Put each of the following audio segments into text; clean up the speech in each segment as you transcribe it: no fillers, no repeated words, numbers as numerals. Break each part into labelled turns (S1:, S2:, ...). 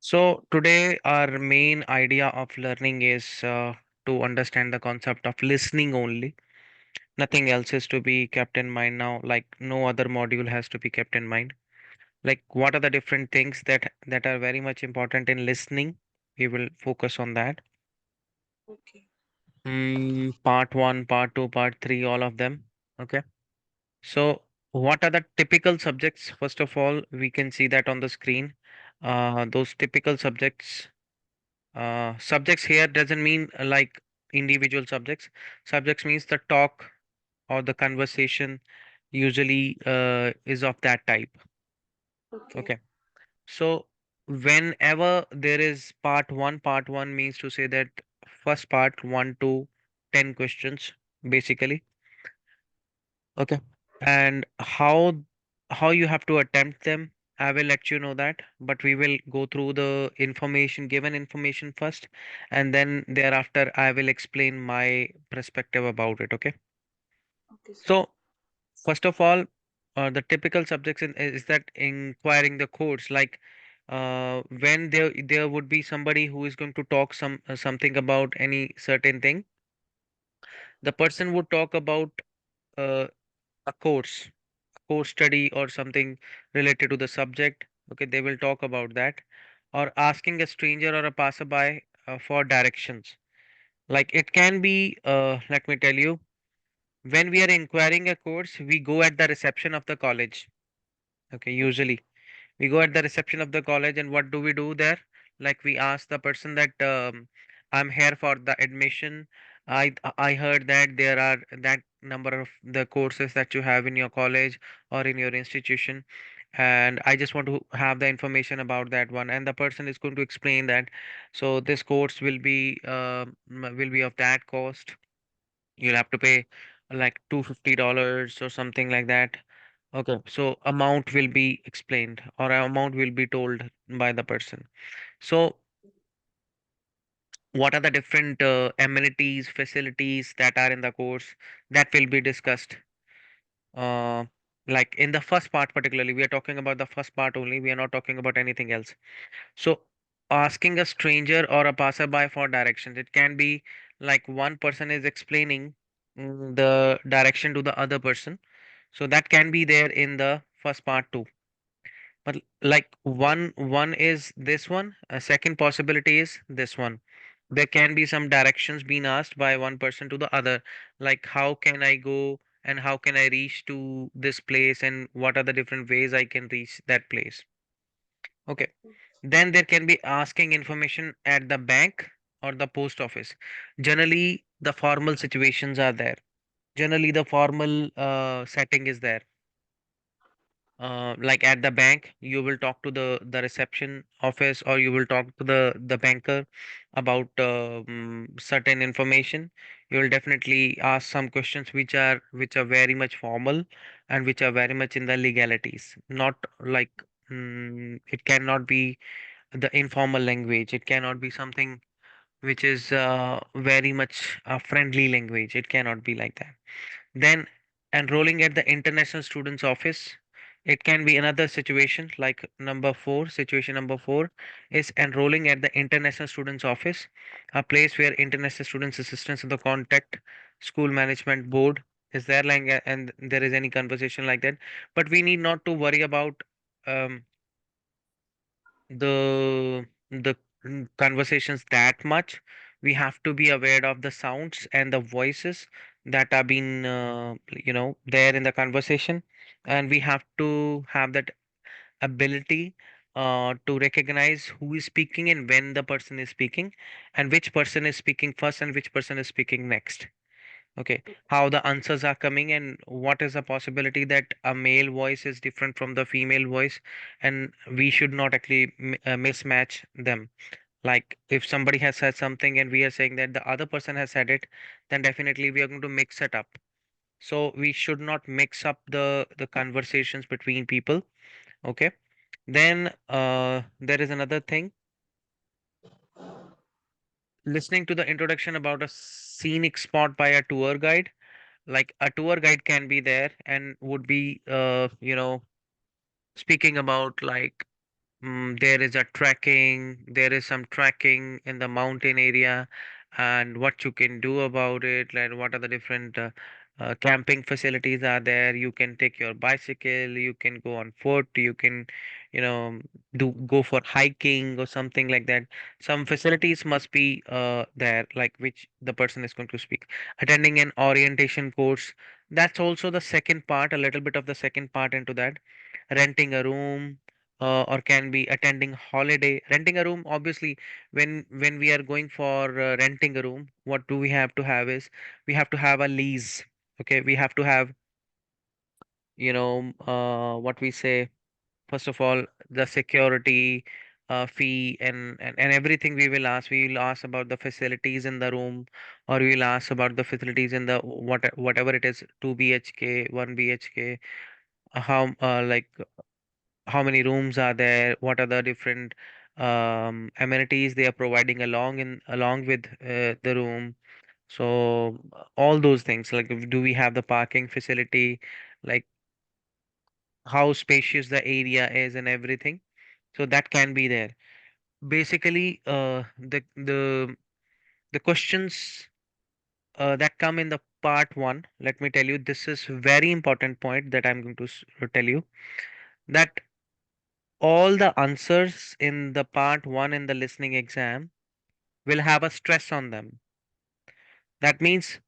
S1: So today our main idea of learning is to understand the concept of listening only. Nothing else is to be kept in mind now. Like no other module has to be kept in mind. Like what are the different things that are very much important in listening? We will focus on that.
S2: Okay.
S1: Part one, part two, part three, all of them. Okay. So what are the typical subjects? First of all, we can see that on the screen. Those typical subjects. Subjects here doesn't mean like individual subjects. Subjects means the talk or the conversation usually is of that type.
S2: Okay.
S1: Okay. So whenever there is part one means to say that first part, 1 to 10 questions, basically. Okay. And how you have to attempt them, I will let you know that, but we will go through the given information first, and then thereafter I will explain my perspective about it. Okay.
S2: Okay, sir.
S1: So first of all, the typical subjects is that inquiring the codes, like when there would be somebody who is going to talk something about any certain thing, the person would talk about uh, a course study or something related to the subject. Okay, they will talk about that, or asking a stranger or a passerby for directions. Like it can be, let me tell you, when we are inquiring a course, we go at the reception of the college. Okay, usually we go at the reception of the college, and what do we do there? Like we ask the person that I'm here for the admission. I heard that there are that number of the courses that you have in your college or in your institution, and I just want to have the information about that one. And the person is going to explain that. So this course will be of that cost. You'll have to pay like $250 or something like that. Okay, so amount will be explained or amount will be told by the person. So what are the different amenities, facilities that are in the course that will be discussed? Uh, like in the first part particularly, we are talking about the first part only. We are not talking about anything else. So asking a stranger or a passerby for directions, it can be like one person is explaining the direction to the other person. So that can be there in the first part too. But like one is this one, a second possibility is this one. There can be some directions being asked by one person to the other, like how can I go and how can I reach to this place and what are the different ways I can reach that place. Okay. Then there can be asking information at the bank or the post office. Generally, the formal situations are there. Generally, the formal setting is there. Like at the bank, you will talk to the reception office, or you will talk to the banker about certain information. You will definitely ask some questions which are very much formal and which are very much in the legalities. Not like it cannot be the informal language. It cannot be something which is very much a friendly language. It cannot be like that. Then enrolling at the international students office, it can be another situation like number four. Situation number four is enrolling at the international students office, a place where international students assistance in the contact school management board is there, like and there is any conversation like that. But we need not to worry about um, the conversations that much. We have to be aware of the sounds and the voices that are being there in the conversation, and we have to have that ability to recognize who is speaking and when the person is speaking, and which person is speaking first and which person is speaking next. Okay, how the answers are coming and what is the possibility that a male voice is different from the female voice, and we should not actually mismatch them. Like if somebody has said something and we are saying that the other person has said it, then definitely we are going to mix it up. So we should not mix up the conversations between people. Okay. Then there is another thing, listening to the introduction about a scenic spot by a tour guide. Like a tour guide can be there and would be speaking about like There is a trekking, there is some trekking in the mountain area, and what you can do about it, like what are the different camping facilities are there. You can take your bicycle, you can go on foot, you can, you know, go for hiking or something like that. Some facilities must be there, like which the person is going to speak. Attending an orientation course, that's also the second part, a little bit of the second part into that. Renting a room, or can be attending holiday. Renting a room, obviously, when we are going for renting a room, what do we have to have is we have to have a lease. Okay, we have to have, what we say, first of all, the security fee, and everything. We will ask about the facilities in the room, or we will ask about the facilities in the whatever it is, 2 BHK, 1 BHK, how like how many rooms are there, what are the different amenities they are providing along with the room. So all those things, like do we have the parking facility, like how spacious the area is and everything. So that can be there. Basically, the questions that come in the part one, let me tell you, this is very important point that I'm going to tell you, that all the answers in the part 1 in the listening exam will have a stress on them. That means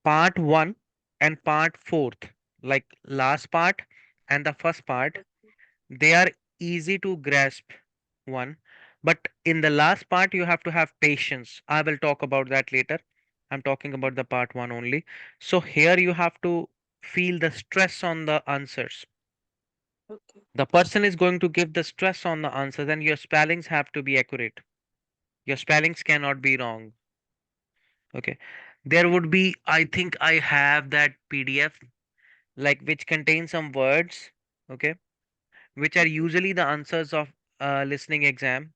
S1: part 1 and part 4th, like last part and the first part,
S2: Okay.
S1: they are easy to grasp one. But in the last part, you have to have patience. I will talk about that later. I'm talking about the part 1 only. So here you have to feel the stress on the answers.
S2: Okay.
S1: The person is going to give the stress on the answers, and your spellings have to be accurate. Your spellings cannot be wrong. Okay. There would be, I think I have that PDF, like which contains some words, okay, which are
S2: Okay.
S1: usually the answers of listening exam.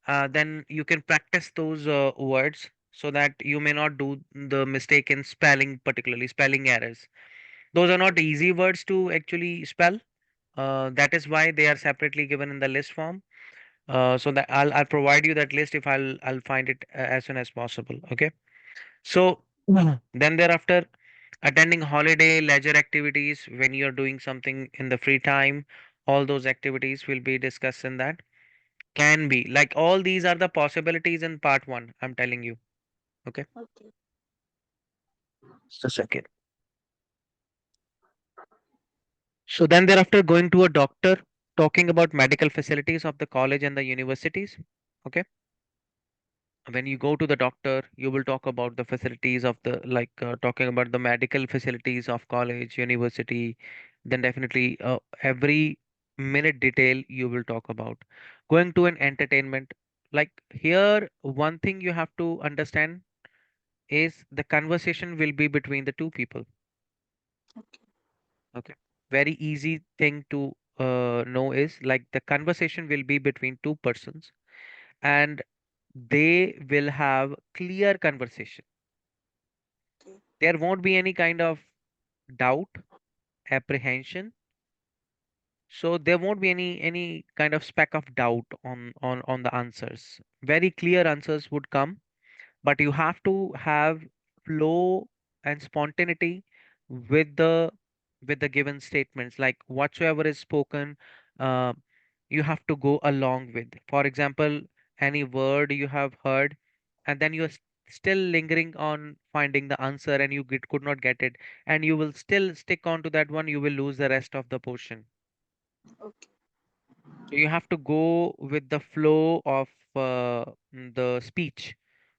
S1: Then you can practice those words so that you may not do the mistake in spelling, particularly spelling errors. Those are not easy words to actually spell. That is why they are separately given in the list form. So that I'll provide you that list if I'll find it as soon as possible. Okay. So then thereafter, attending holiday leisure activities when you're doing something in the free time, all those activities will be discussed in that. Can be like all these are the possibilities in part one. I'm telling you. Okay.
S2: Okay.
S1: Just a second. So then thereafter, going to a doctor, talking about medical facilities of the college and the universities. Okay. When you go to the doctor, you will talk about the facilities of the, like talking about the medical facilities of college, university. Then definitely every minute detail you will talk about. Going to an entertainment, like here one thing you have to understand is the conversation will be between the two people.
S2: Okay.
S1: Okay. Very easy thing to know is like the conversation will be between two persons, and they will have clear conversation.
S2: Okay.
S1: There won't be any kind of doubt, apprehension. So there won't be any kind of speck of doubt on the answers. Very clear answers would come, but you have to have flow and spontaneity with the given statements, like whatsoever is spoken, uh, you have to go along with. For example, any word you have heard, and then you're still lingering on finding the answer, and could not get it, and you will still stick on to that one, you will lose the rest of the portion.
S2: Okay.
S1: So you have to go with the flow of the speech.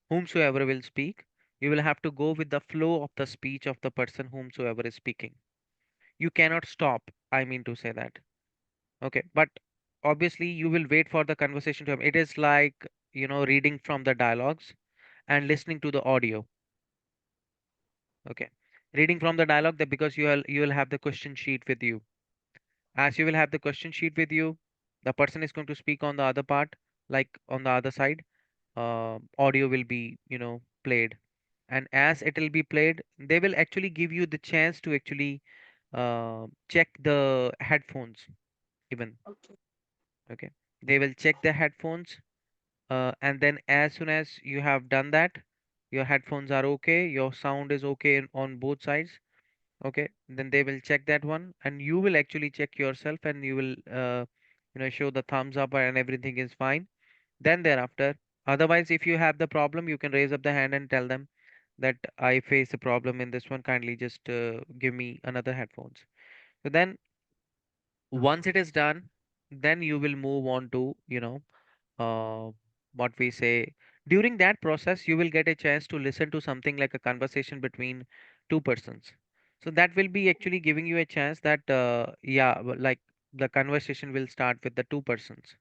S1: Whomsoever will speak, you will have to go with the flow of the speech of the person whomsoever is speaking. You cannot stop, I mean to say that. Okay, but obviously you will wait for the conversation to happen. It is like, reading from the dialogues and listening to the audio. Okay. Reading from the dialogue, that because you will have the question sheet with you. As you will have the question sheet with you, the person is going to speak on the other part, like on the other side. Audio will be, played, and as it will be played, they will actually give you the chance to actually check the headphones even.
S2: Okay.
S1: Okay, they will check the headphones, and then as soon as you have done that, your headphones are okay, your sound is okay on both sides. Okay, then they will check that one, and you will actually check yourself, and you will show the thumbs up and everything is fine. Then thereafter, otherwise, if you have the problem, you can raise up the hand and tell them that I face a problem in this one. Kindly just give me another headphones. So then once it is done, then you will move on to, uh, what we say. During that process, you will get a chance to listen to something like a conversation between two persons. So that will be actually giving you a chance that, yeah, like the conversation will start with the two persons.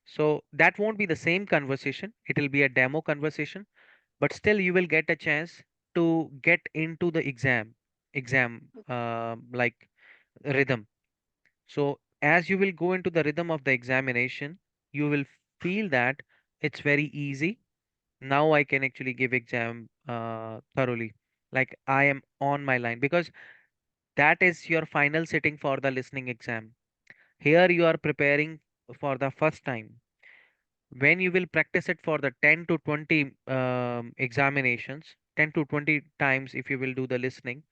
S1: So that won't be the same conversation. It will be a demo conversation, but still you will get a chance to get into the exam like rhythm. So as you will go into the rhythm of the examination, you will feel that it's very easy. Now I can actually give exam thoroughly. Like I am on my line, because that is your final sitting for the listening exam. Here you are preparing for the first time. When you will practice it for the 10 to 20 examinations, 10 to 20 times if you will do the listening,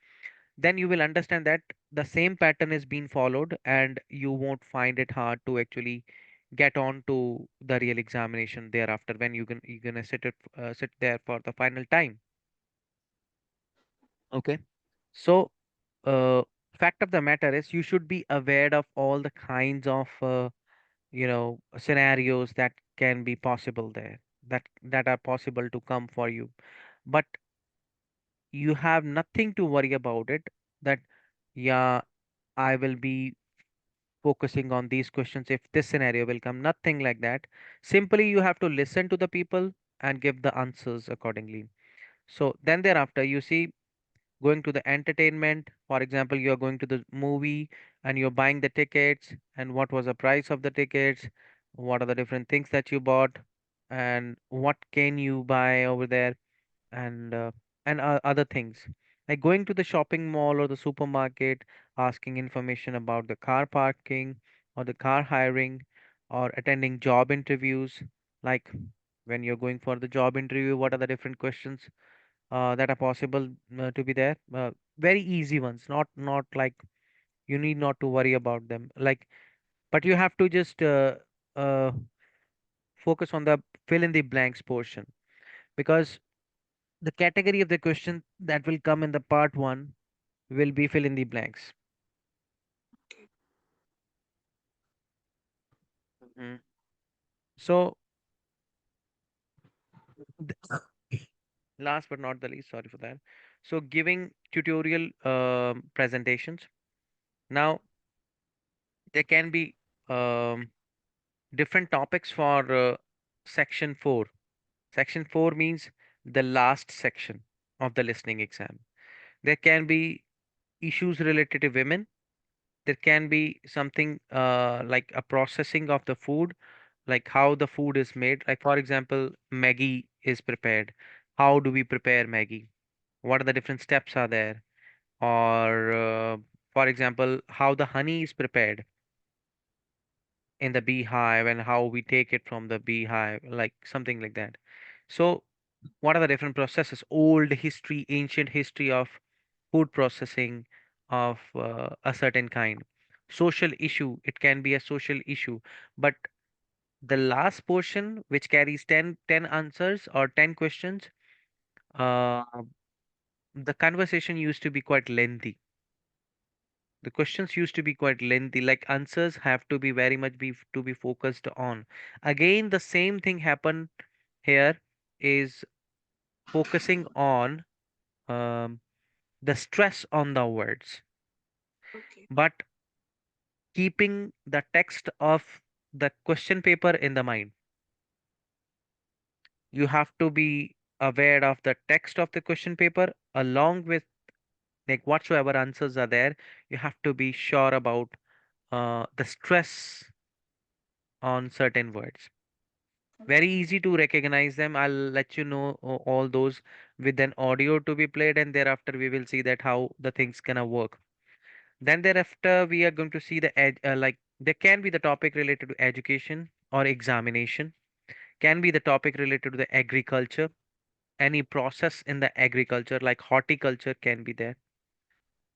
S1: then you will understand that the same pattern is being followed, and you won't find it hard to actually get on to the real examination thereafter when you're gonna sit there for the final time. Okay, so uh, fact of the matter is you should be aware of all the kinds of scenarios that can be possible there, that are possible to come for you, but you have nothing to worry about it, that yeah, I will be focusing on these questions if this scenario will come. Nothing like that. Simply you have to listen to the people and give the answers accordingly. So then thereafter, you see, going to the entertainment, for example, you are going to the movie and you're buying the tickets, and what was the price of the tickets, what are the different things that you bought, and what can you buy over there, and other things, like going to the shopping mall or the supermarket, asking information about the car parking or the car hiring, or attending job interviews, like when you're going for the job interview, what are the different questions that are possible to be there. Very easy ones, not like you need not to worry about them, like, but you have to just uh, focus on the fill in the blanks portion, because the category of the question that will come in the part 1 will be fill in the blanks.
S2: Okay.
S1: Mhm. So last but not the least, sorry for that. So giving tutorial presentations. Now there can be um, different topics for section 4. Section 4 means the last section of the listening exam. There can be issues related to women. There can be something like a processing of the food, like how the food is made. Like for example, Maggie is prepared. How do we prepare Maggie? What are the different steps are there? Or for example, how the honey is prepared in the beehive, and how we take it from the beehive, like something like that. So what are the different processes? Old history, ancient history of food processing of a certain kind. Social issue, it can be a social issue. But the last portion, which carries 10 answers or 10 questions, uh, the conversation used to be quite lengthy. The questions used to be quite lengthy, like answers have to be very much be focused on. Again, the same thing happened here, is focusing on um, the stress on the words,
S2: Okay.
S1: but keeping the text of the question paper in the mind. You have to be aware of the text of the question paper along with, like, whatsoever answers are there. You have to be sure about the stress on certain words. Very
S2: Okay.
S1: easy to recognize them. I'll let you know all those with an audio to be played, and thereafter we will see that how the things gonna work. Then thereafter we are going to see the edge, like There can be the topic related to education or examination, can be the topic related to the agriculture, any process in the agriculture like horticulture can be there,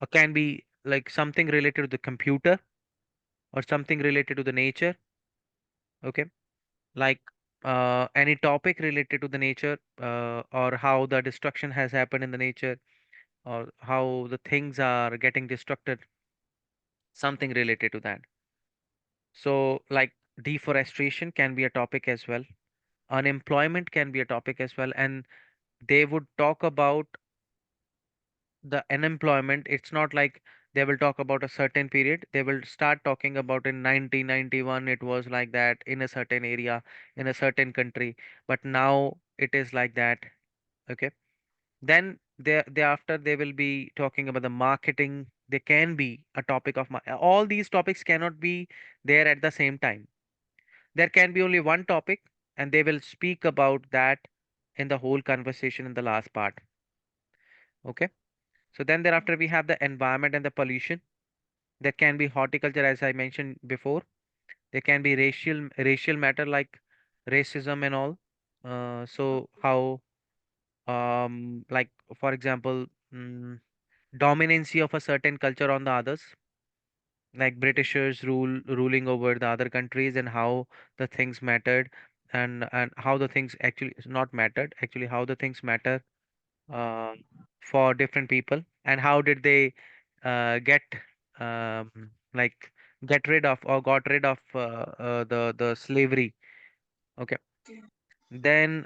S1: or can be like something related to the computer or something related to the nature. Okay, like any topic related to the nature, or how the destruction has happened in the nature, or how the things are getting destructed, something related to that. So like deforestation can be a topic as well, unemployment can be a topic as well, and they would talk about the unemployment. It's not like they will talk about a certain period, they will start talking about in 1991 it was like that in a certain area, in a certain country, but now it is like that. Okay, then thereafter they will be talking about the marketing. They can be a topic of all these topics cannot be there at the same time. There can be only one topic, and they will speak about that in the whole conversation in the last part. Okay, so then thereafter we have the environment and the pollution. There can be horticulture, as I mentioned before. There can be racial matter like racism and all. So how like for example, dominancy of a certain culture on the others, like Britishers ruling over the other countries, and how the things mattered, and how the things actually is not mattered, actually how the things matter uh, for different people, and how did they get like get rid of or got rid of the slavery. Okay,
S2: Okay.
S1: then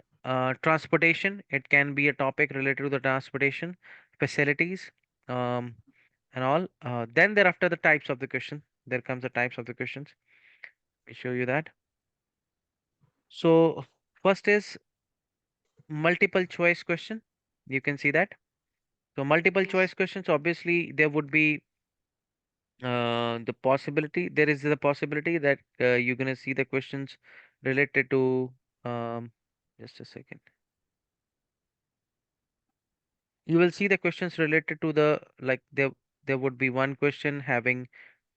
S1: transportation, it can be a topic related to the transportation facilities, um, and all. Then thereafter the types of the question, there comes the types of the questions. Let me show you that. So first is multiple choice question. You can see that. So multiple
S2: Yes.
S1: choice questions, obviously there would be the possibility, there is the possibility that you're gonna see the questions related to um, just a second. You will see the questions related to the, like there would be one question having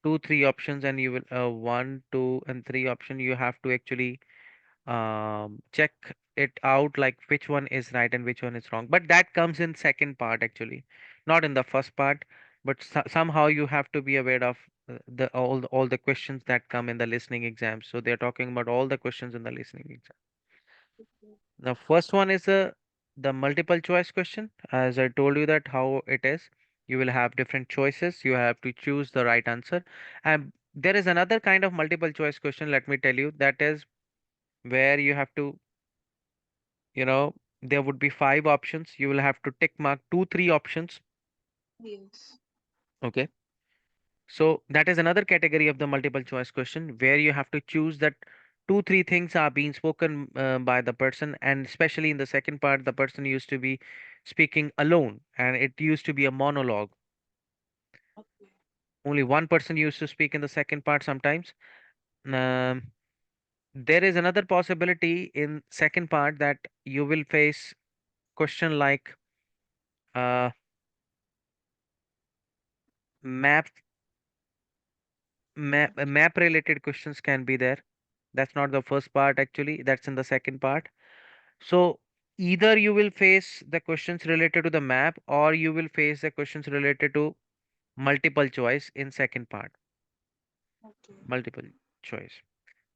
S1: two, three options, and you will one, two, and three option. You have to actually check it out, like which one is right and which one is wrong. But that comes in second part actually, not in the first part. But somehow you have to be aware of all the questions that come in the listening exam. So they're talking about all the questions in the listening exam.
S2: Okay.
S1: The first one is the multiple choice question. As I told you that how it is, you will have different choices. You have to choose the right answer. And there is another kind of multiple choice question, let me tell you, that is where you have to, you know, there would be five options. You will have to tick mark two, three options.
S2: Yes.
S1: Okay. So that is another category of the multiple choice question where you have to choose that two, three things are being spoken by the person. And especially in the second part, the person used to be speaking alone, and it used to be a monologue.
S2: Okay.
S1: Only one person used to speak in the second part sometimes. Um, there is another possibility in second part that you will face question like uh, map map related questions can be there. That's not the first part actually, that's in the second part. So either you will face the questions related to the map, or you will face the questions related to multiple choice in second part,
S2: Okay.
S1: multiple choice.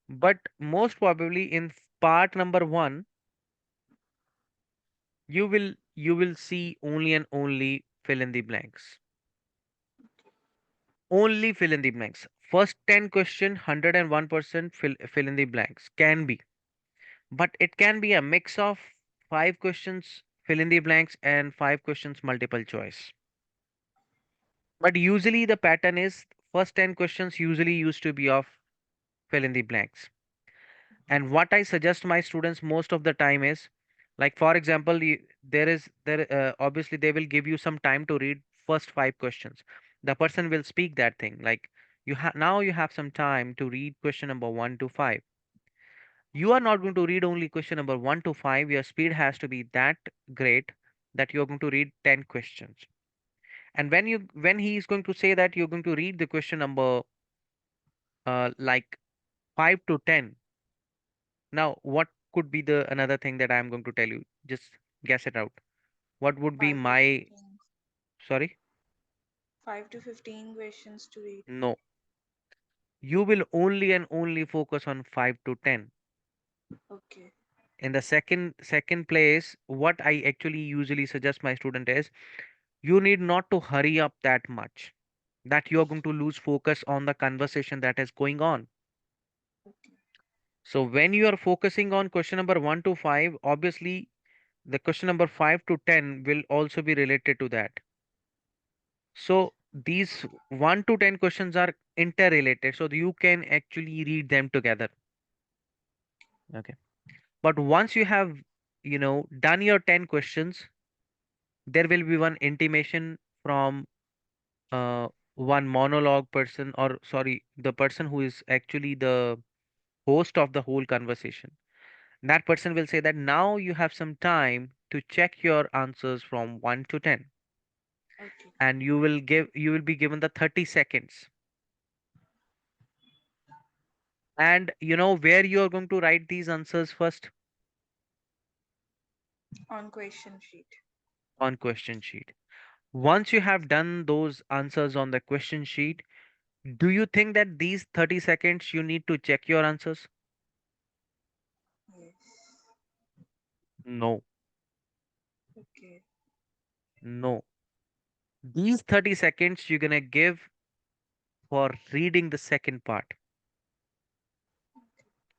S1: But most probably in part number 1, you will see only and only fill in the blanks. Only fill in the blanks. First 10 question 101% fill in the blanks can be, but it can be a mix of 5 questions fill in the blanks and 5 questions multiple choice. But usually the pattern is first 10 questions usually used to be of fill in the blanks. And what I suggest my students most of the time is, like for example, there obviously they will give you some time to read first 5 questions. The person will speak that thing like now you have some time to read question number 1 to 5. You are not going to read only question number 1 to 5. Your speed has to be that great that you're going to read 10 questions. And when he is going to say that you're going to read the question number like 5 to 10. Now, what could be the another thing that I'm going to tell you? Just guess it out. What would be
S2: 5 to
S1: my,
S2: 15.
S1: sorry?
S2: 5 to 15 questions to read.
S1: No. You will only and only focus on 5 to 10.
S2: Okay.
S1: In the second place, what I actually usually suggest my student is you need not to hurry up that much that you're going to lose focus on the conversation that is going on.
S2: Okay.
S1: So when you are focusing on question number 1 to 5, obviously the question number 5 to 10 will also be related to that. So these 1 to 10 questions are interrelated, so you can actually read them together. Okay. But once you have, done your 10 questions, there will be one intimation from uh, one monologue person, or sorry, the person who is actually the host of the whole conversation. That person will say that now you have some time to check your answers from 1 to 10,
S2: Okay.
S1: and you will be given the 30 seconds. And you know where you are going to write these answers first?
S2: On question sheet.
S1: On question sheet. Once you have done those answers on the question sheet, do you think that these 30 seconds you need to check your answers?
S2: Yes.
S1: No,
S2: Okay.
S1: no. These 30 seconds you're gonna give for reading the second part.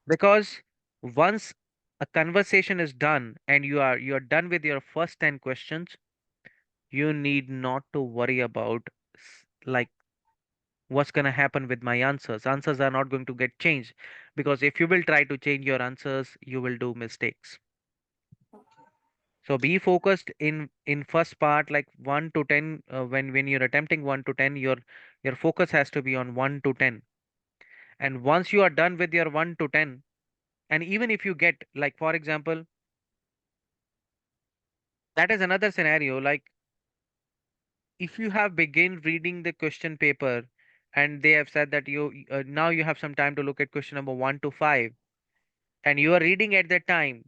S1: Because once a conversation is done and you're done with your first 10 questions, you need not to worry about like what's going to happen with my answers. Answers are not going to get changed, because if you will try to change your answers, you will do mistakes.
S2: Okay.
S1: So be focused in first part, like 1 to 10. When you're attempting 1 to 10, your focus has to be on 1 to 10. And once you are done with your 1 to 10, and even if you get, like for example, that is another scenario, like if you have begin reading the question paper and they have said that now you have some time to look at question number 1 to 5, and you are reading at that time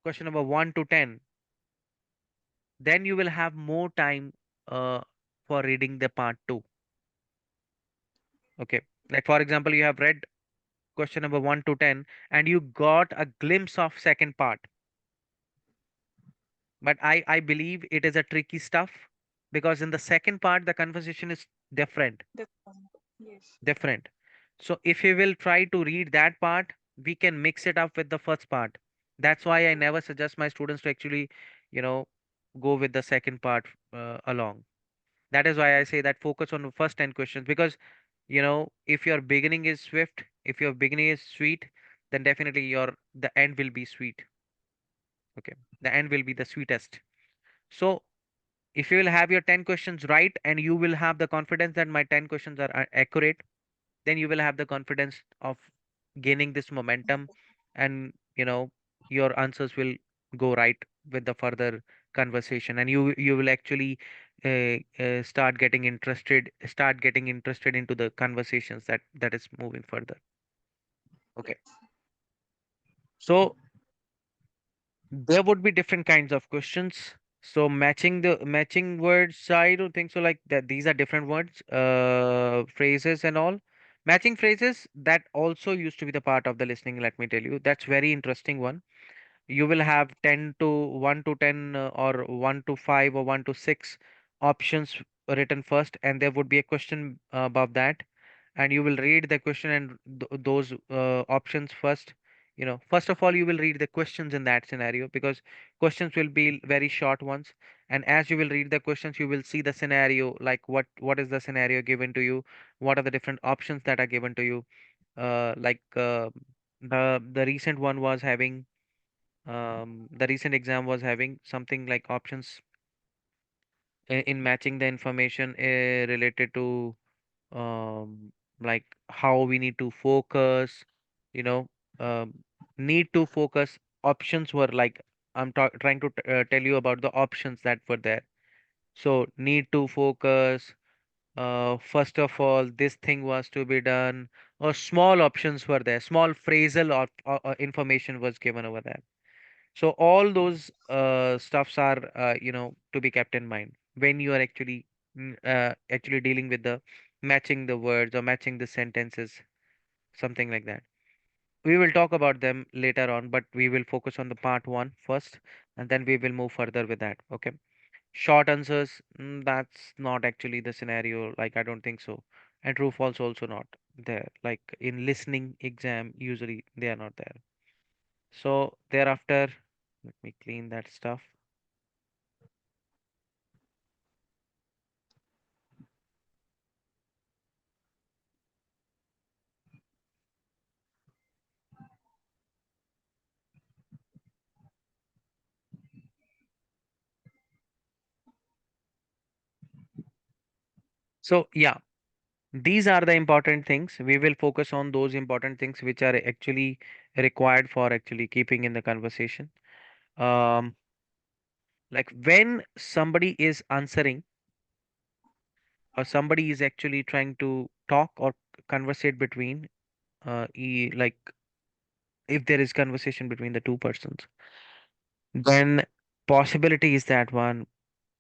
S1: question number 1 to 10, then you will have more time uh, for reading the part 2. Okay, like for example, you have read question number 1 to 10 and you got a glimpse of second part, but I believe it is a tricky stuff, because in the second part the conversation is different.
S2: The point. Yes.
S1: Different. So if you will try to read that part, we can mix it up with the first part. That's why I never suggest my students to actually, you know, go with the second part along. That is why I say that focus on the first 10 questions, because, if your beginning is swift, if your beginning is sweet, then definitely the end will be sweet. Okay. The end will be the sweetest. So if you will have your 10 questions right and you will have the confidence that my 10 questions are accurate, then you will have the confidence of gaining this momentum, and your answers will go right with the further conversation, and you will actually start getting interested into the conversations that is moving further. Okay.
S2: Yes.
S1: So there would be different kinds of questions. So matching words, I don't think so. Like that, these are different words, phrases and all. Matching phrases, that also used to be the part of the listening. Let me tell you, that's very interesting one. You will have 10 to 1 to 10, or 1 to 5 or 1 to 6 options written first, and there would be a question above that, and you will read the question and those options first. First of all, you will read the questions in that scenario, because questions will be very short ones, and as you will read the questions, you will see the scenario, like what is the scenario given to you, what are the different options that are given to you. Like the recent one was having the recent exam was having something like options in matching the information related to like how we need to focus, you know, um, need to focus. Options were like, I'm trying to tell you about the options that were there. So need to focus, first of all, this thing was to be done, or small options were there, small phrasal information was given over there. So all those stuffs are, to be kept in mind when you are actually dealing with the matching the words or matching the sentences, something like that. We will talk about them later on, but we will focus on the part one first, and then we will move further with that. Okay. Short answers, that's not actually the scenario. Like, I don't think so. And true false also not there. Like in listening exam, usually they are not there. So thereafter, let me clean that stuff. So yeah, these are the important things. We will focus on those important things which are actually required for actually keeping in the conversation. Um, like when somebody is answering or somebody is actually trying to talk or conversate between, like if there is conversation between the two persons, then possibility is that one,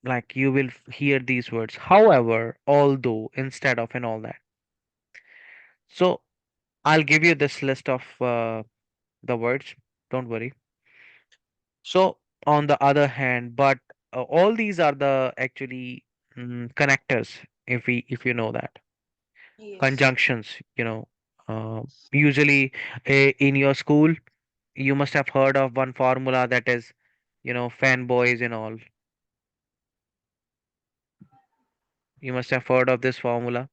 S1: like you will hear these words, however, although, instead of, and all that. So I'll give you this list of the words, don't worry. So on the other hand, but all these are the actually connectors, if you know that.
S2: Yes.
S1: Conjunctions, uh, usually in your school you must have heard of one formula, that is, fanboys and all. You must have heard of this formula.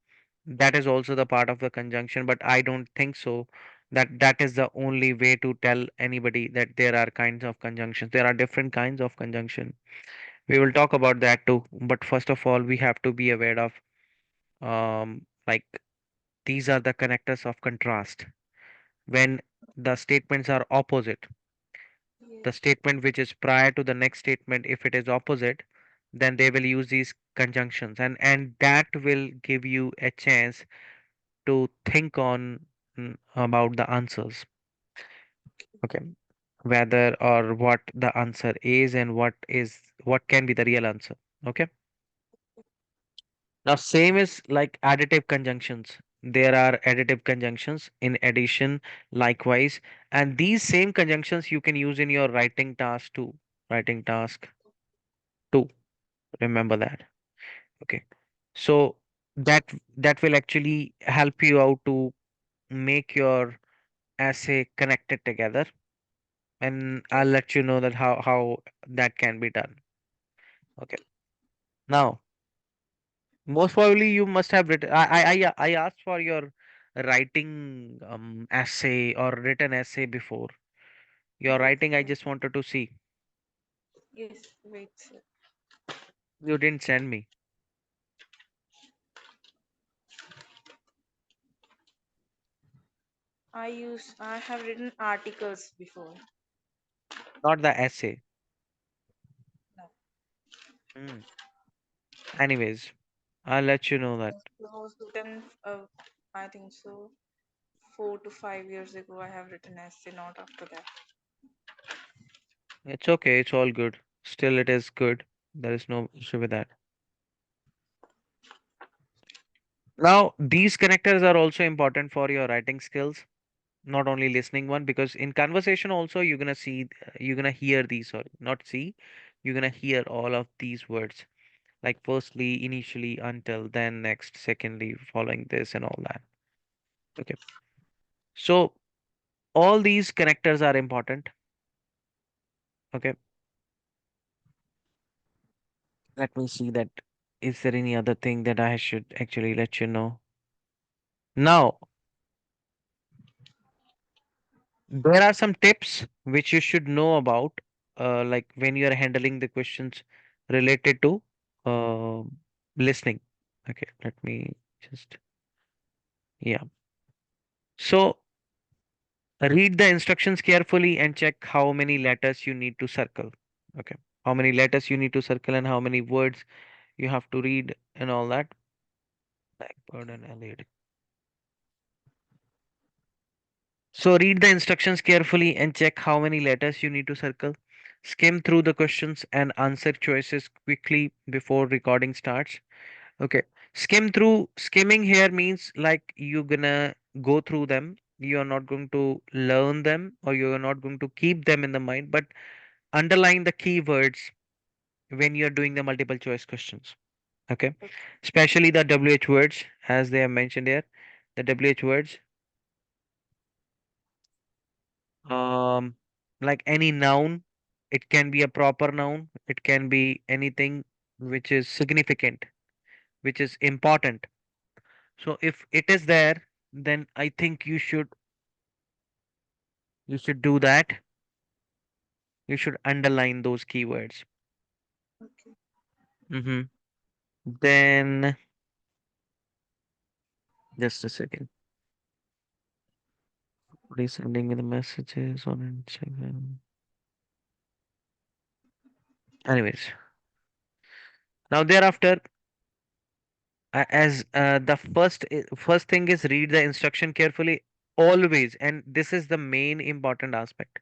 S1: That is also the part of the conjunction, but I don't think so that that is the only way to tell anybody that there are kinds of conjunctions. There are different kinds of conjunction. We will talk about that too. But first of all, we have to be aware of, like, these are the connectors of contrast. When the statements are opposite, the
S2: Yes.
S1: statement which is prior to the next statement, if it is opposite, then they will use these conjunctions, and that will give you a chance to think on, about the answers. Okay, whether or what the answer is, and what can be the real answer. Okay. Now same is like additive conjunctions. There are additive conjunctions in addition, likewise, and these same conjunctions you can use in your writing task too. Writing task too. Remember that. Okay. So that that will actually help you out to make your essay connected together, and I'll
S2: Okay.
S1: let you know that how that can be done. Okay. Now, most probably you must have written. I asked for your writing essay or written essay before. Your
S2: Yes.
S1: writing, I just wanted to see.
S2: Yes. Wait, sir.
S1: You didn't send me,
S2: I have written articles before.
S1: not the essay.
S2: No.
S1: Hmm. Anyways, I'll let you know that.
S2: It was written, I think so, 4 to 5 years ago. I have written essay, not after that.
S1: It's okay. It's all good. Still, it is good. There is no issue with that. Now, these connectors are also important for your writing skills, not only listening one, because in conversation also you're gonna see, you're gonna hear these, sorry, not see, you're gonna hear all of these words, like firstly, initially, until, then, next, secondly, following this, and all that. Okay. So all these connectors are important. Okay. Let me see that. Is there any other thing that I should actually let you know? Now, there are some tips which you should know about, like when you are handling the questions related to uh, listening. Okay, let me just, yeah. So read the instructions carefully and check how many letters you need to circle. Okay, how many letters you need to circle and how many words you have to read and all that. Blackboard and LED. So read the instructions carefully and check how many letters you need to circle. Skim through the questions and answer choices quickly before recording starts. Okay. Skimming here means like you're gonna go through them. You are not going to learn them or you are not going to keep them in the mind, but underline the keywords when you're doing the multiple choice questions. Okay.
S2: Okay.
S1: Especially the WH words, as they have mentioned here. The WH words, um, like any noun, it can be a proper noun, it can be anything which is significant, which is important. So if it is there, then I think you should do that. You should underline those keywords.
S2: Okay.
S1: Mm-hmm. Then just a second. Please sending me the messages on Instagram. Anyways, now thereafter, as the first thing is read the instruction carefully always, and this is the main important aspect.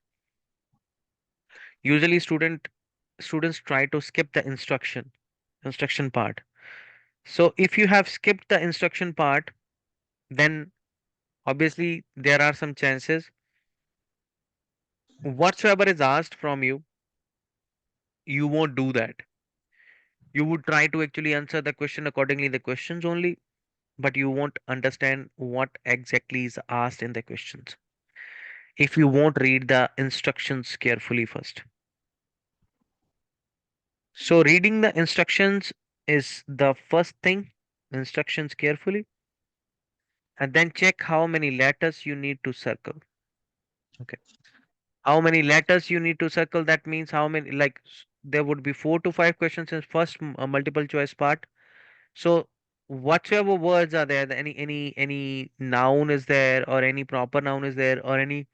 S1: Usually, students try to skip the instruction part. So if you have skipped the instruction part, then obviously there are some chances whatsoever is asked from you, you won't do that. You would try to actually answer the question accordingly the questions only, but you won't understand what exactly is asked in the questions if you won't read the instructions carefully first. So reading the instructions is the first thing, instructions carefully, and then check how many letters you need to circle. Okay. How many letters you need to circle, that means how many, like there would be 4 to 5 questions in first multiple choice part. So whatever words are there, any noun is there or any proper noun is there or any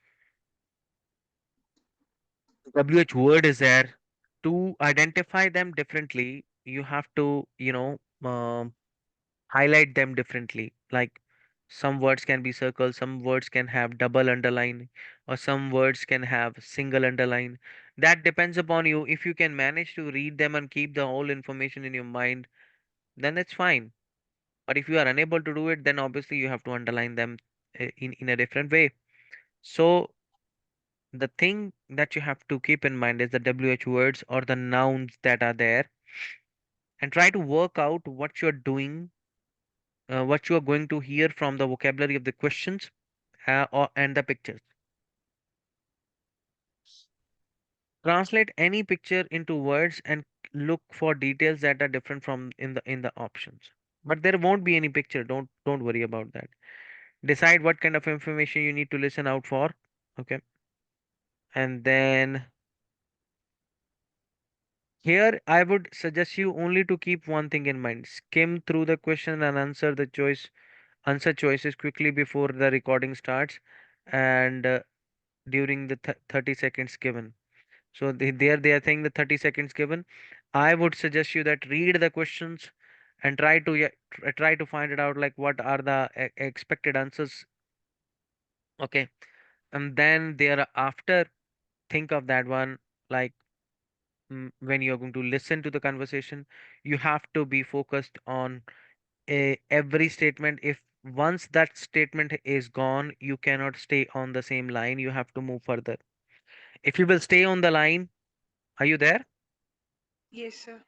S1: WH word is there, to identify them differently, you have to, highlight them differently. Like some words can be circled, some words can have double underline, or some words can have single underline. That depends upon you. If you can manage to read them and keep the whole information in your mind, then it's fine. But if you are unable to do it, then obviously you have to underline them in a different way. So the thing that you have to keep in mind is the WH words or the nouns that are there, and try to work out what you're doing, what you are going to hear from the vocabulary of the questions and the pictures. Translate any picture into words and look for details that are different from in the options. But there won't be any picture. Don't worry about that. Decide what kind of information you need to listen out for. Okay. And then here I would suggest you only to keep one thing in mind. Skim through the question and answer choices quickly before the recording starts and during the 30 seconds given. So there they are saying the 30 seconds given. I would suggest you that read the questions and try to try to find it out like what are the expected answers. Okay. And then thereafter think of that one, like when you're going to listen to the conversation, you have to be focused on every statement. If once that statement is gone, you cannot stay on the same line, you have to move further. If you will stay on the line, are you there?
S2: Yes, sir.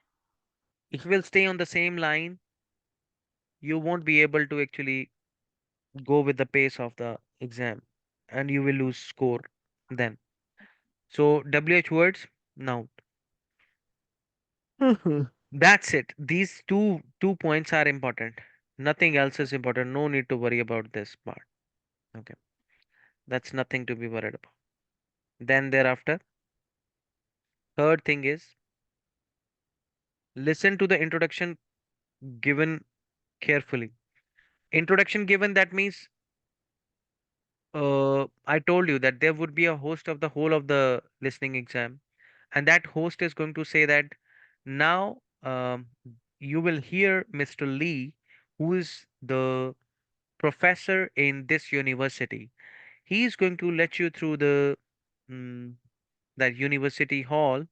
S1: If you will stay on the same line, you won't be able to actually go with the pace of the exam and you will lose score then. So WH words now. That's it. These two points are important. Nothing else is important. No need to worry about this part. Okay. That's nothing to be worried about. Then thereafter, third thing is listen to the introduction given carefully. Introduction given, that means I told you that there would be a host of the whole of the listening exam, and that host is going to say that now you will hear Mr. Lee who is the professor in this university. He is going to let you through the mm, that university hall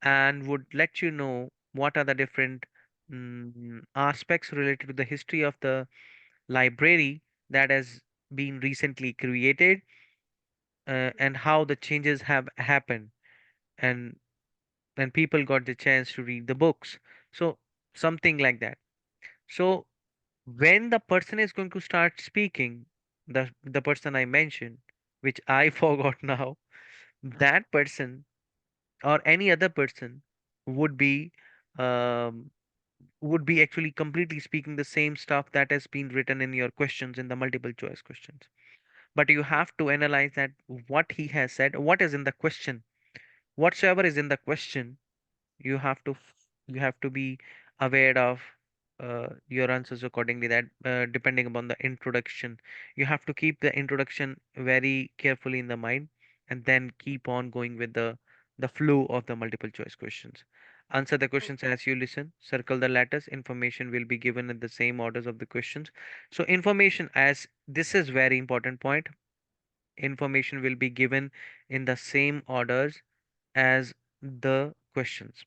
S1: and would let you know what are the different aspects related to the history of the library that has been recently created, and how the changes have happened, and then people got the chance to read the books. So something like that. So when the person is going to start speaking, the person I mentioned, which I forgot now, that person or any other person would be um, would be actually completely speaking the same stuff that has been written in your questions, in the multiple choice questions. But you have to analyze that what he has said, what is in the question, whatsoever is in the question, you have to you have to be aware of your answers accordingly, that depending upon the introduction, you have to keep the introduction very carefully in the mind, and then keep on going with the flow of the multiple choice questions. Answer the questions as you listen, circle the letters, information will be given in the same orders of the questions. So information, as this is very important point, information will be given in the same orders as the questions,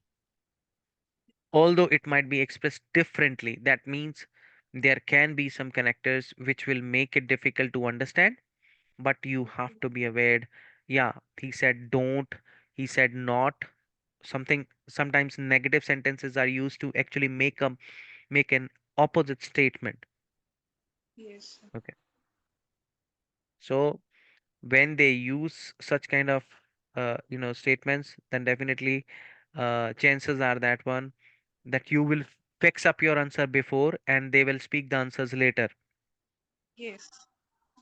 S1: although it might be expressed differently. That means there can be some connectors which will make it difficult to understand, but you have to be aware. Yeah, he said don't, he said not, something. Sometimes negative sentences are used to actually make an opposite statement.
S2: Yes.
S1: Okay. So when they use such kind of statements, then definitely chances are that one, that you will fix up your answer before and they will speak the answers later.
S2: Yes.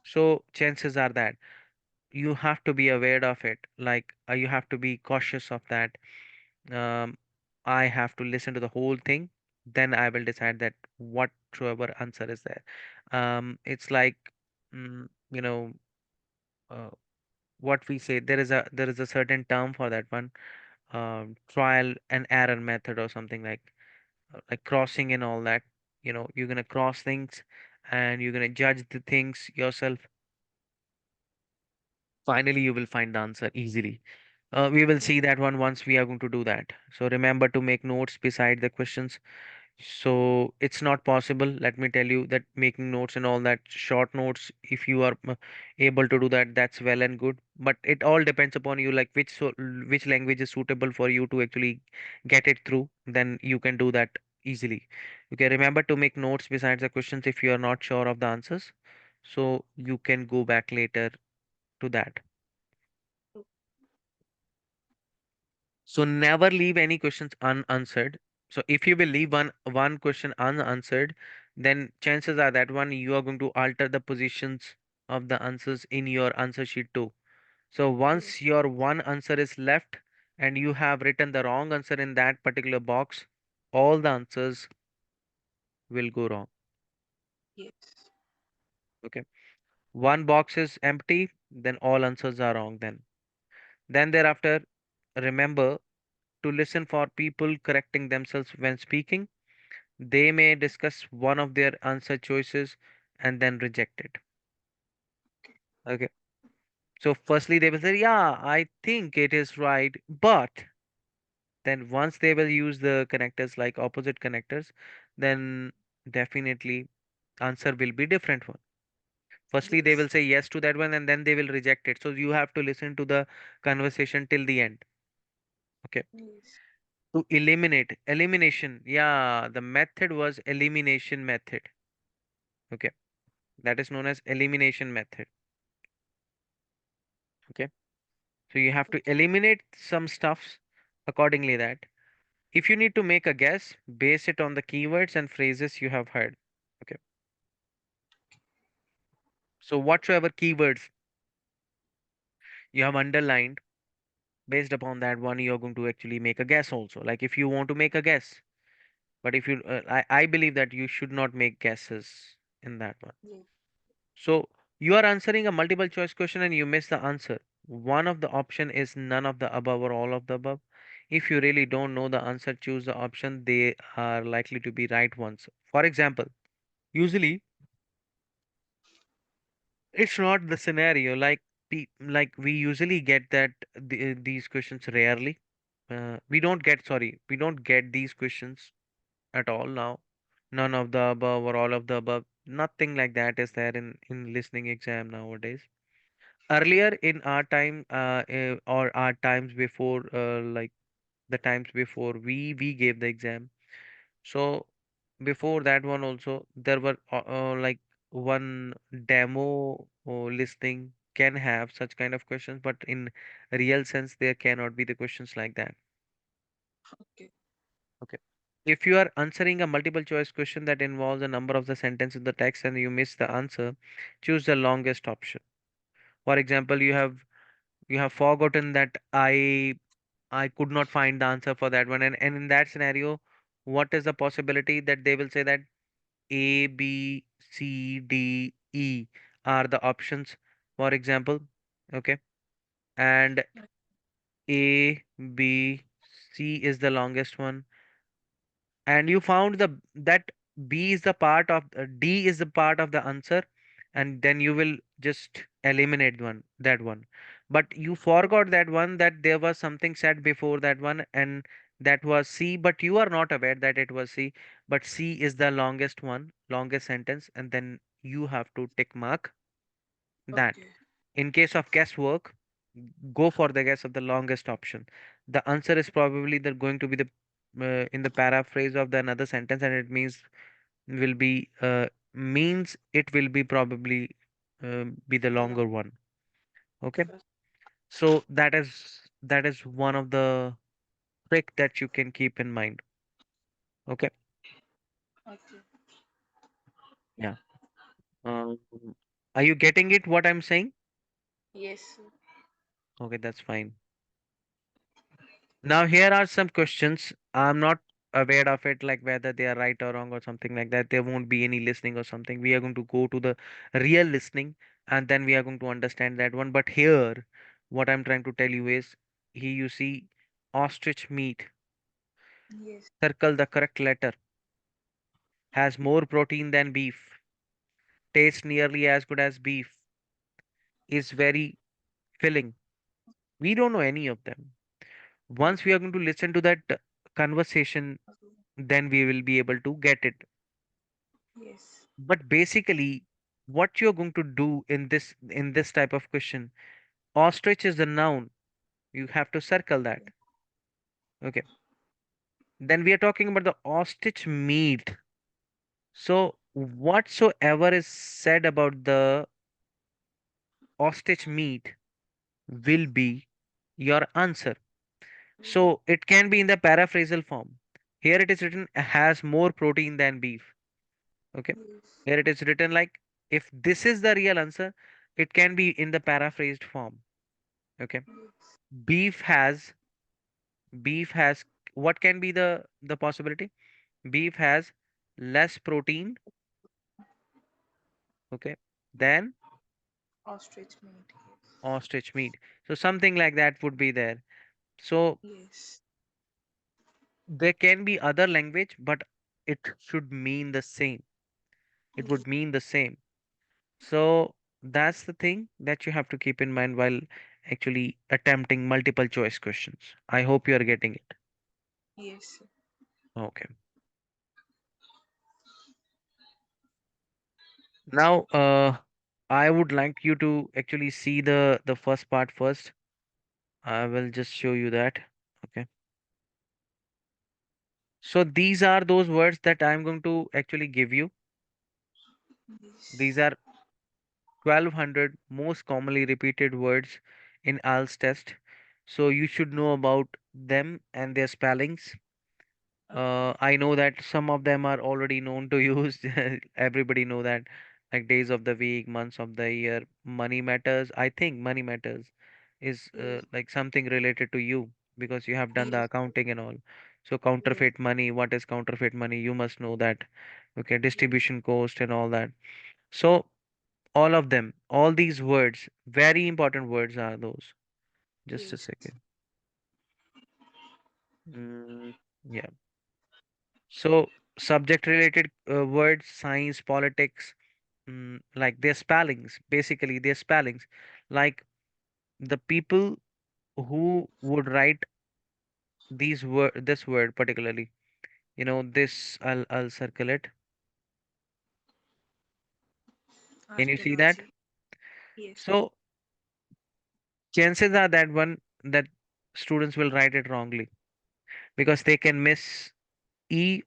S1: So chances are that you have to be aware of it, like you have to be cautious of that. um, I have to listen to the whole thing, then I will decide that whatsoever answer is there. It's like, mm, you know uh, what we say, there is a certain term for that one, trial and error method or something, like crossing and all that. You're gonna cross things and you're gonna judge the things yourself. Finally you will find the answer easily. We will see that one once we are going to do that. So remember to make notes beside the questions. So it's not possible, let me tell you, that making notes and all that, short notes, if you are able to do that, that's well and good, but it all depends upon you, like which language is suitable for you to actually get it through, then you can do that easily. Okay, remember to make notes besides the questions if you are not sure of the answers, so you can go back later to that. So never leave any questions unanswered. So if you will leave one question unanswered, then chances are that one, you are going to alter the positions of the answers in your answer sheet too. So
S2: Yes.
S1: once your one answer is left and you have written the wrong answer in that particular box, all the answers will go wrong.
S2: Yes.
S1: Okay. One box is empty, then all answers are wrong then. Then thereafter, remember to listen for people correcting themselves when speaking. They may discuss one of their answer choices and then reject it. Okay. So firstly they will say, yeah, I think it is right, but then once they will use the connectors like opposite connectors, then definitely answer will be different one. Firstly they will
S2: Yes.
S1: say yes to that one and then they will reject it. So you have to listen to the conversation till the end. Okay.
S2: Yes.
S1: To eliminate, elimination. Yeah, the method was elimination method. Okay. That is known as elimination method. Okay. So you have to
S2: Okay.
S1: eliminate some stuffs accordingly that. If you need to make a guess, base it on the keywords and phrases you have heard. Okay. So whatsoever keywords you have underlined, based upon that one, you're going to actually make a guess also. Like if you want to make a guess, but if you, I believe that you should not make guesses in that one.
S2: Yes.
S1: So you are answering a multiple choice question and you miss the answer. One of the option is none of the above or all of the above. If you really don't know the answer, choose the option they are likely to be right ones. For example, Usually, it's not the scenario like we usually get that these questions rarely. We don't get these questions at all now. None of the above or all of the above. Nothing like that is there in listening exam nowadays. Earlier in our time, or our times before, like the times before we gave the exam. So before that one also there were like one demo listening can have such kind of questions, but in real sense there cannot be the questions like that.
S2: Okay.
S1: Okay. If you are answering a multiple choice question that involves a number of the sentence in the text and you miss the answer, choose the longest option. For example, you have forgotten that I could not find the answer for that one, and in that scenario, what is the possibility that they will say that A, B, C, D, E are the options, for example, okay, and A, B, C is the longest one, and you found the that B is the part of D is the part of the answer, and then you will just eliminate that one. But you forgot that one, that there was something said before that one, and that was C, but you are not aware that it was C, but C is the longest one, longest sentence, and then you have to tick mark that.
S2: Okay.
S1: In case of guesswork, go for the guess of the longest option. The answer is probably going to be the in the paraphrase of the another sentence, and it means it will be probably be the longer
S2: Long.
S1: one. Okay,
S2: Okay.
S1: so that is one of the trick that you can keep in mind. Okay,
S2: Okay.
S1: yeah. Um, are you getting it? What I'm saying?
S2: Yes, sir.
S1: Okay, that's fine. Now, here are some questions. I'm not aware of it, like whether they are right or wrong or something like that. There won't be any listening or something. We are going to go to the real listening and then we are going to understand that one. But here, what I'm trying to tell you is here you see ostrich meat.
S2: Yes.
S1: Circle the correct letter. Has more protein than beef. Tastes nearly as good as beef. Is very filling. We don't know any of them. Once we are going to listen to that conversation,
S2: Okay.
S1: then we will be able to get it.
S2: Yes.
S1: But basically, what you're going to do in this type of question, ostrich is a noun. You have to circle that. Okay. Then we are talking about the ostrich meat. So whatsoever is said about the ostrich meat will be your answer.
S2: Okay.
S1: So it can be in the paraphrasal form. Here it is written has more protein than beef. Okay.
S2: Yes.
S1: Here it is written like if this is the real answer, it can be in the paraphrased form. Okay.
S2: Yes.
S1: beef has beef has what can be the possibility? Beef has less protein, okay, than
S2: Ostrich meat.
S1: ostrich meat. So something like that would be there. So
S2: Yes.
S1: there can be other language, but it should mean the same. It
S2: Yes.
S1: would mean the same. So that's the thing that you have to keep in mind while actually attempting multiple choice questions. I hope you are getting it.
S2: Yes.
S1: Okay. Now, I would like you to actually see the first part first. I will just show you that. Okay. So these are those words that I'm going to actually give you. These
S2: Yes.
S1: are 1200 most commonly repeated words in IELTS test. So you should know about them and their spellings.
S2: Okay.
S1: I know that some of them are already known to use. Everybody know that, like days of the week, months of the year, money matters. I think money matters is
S2: Yes.
S1: like something related to you because you have done the
S2: Yes.
S1: accounting and all. So
S2: Yes.
S1: counterfeit money, what is counterfeit money? You must know that. Okay,
S2: Yes.
S1: distribution cost and all that. So all of them, all these words, very important words are those. Just a
S2: Yes.
S1: second. Mm, yeah. So subject related words, science, politics, like their spellings, basically their spellings, like the people who would write this word particularly, this, I'll circle it. Can you see that?
S2: Archaeology. Yes.
S1: So chances are that students will write it wrongly because they can miss e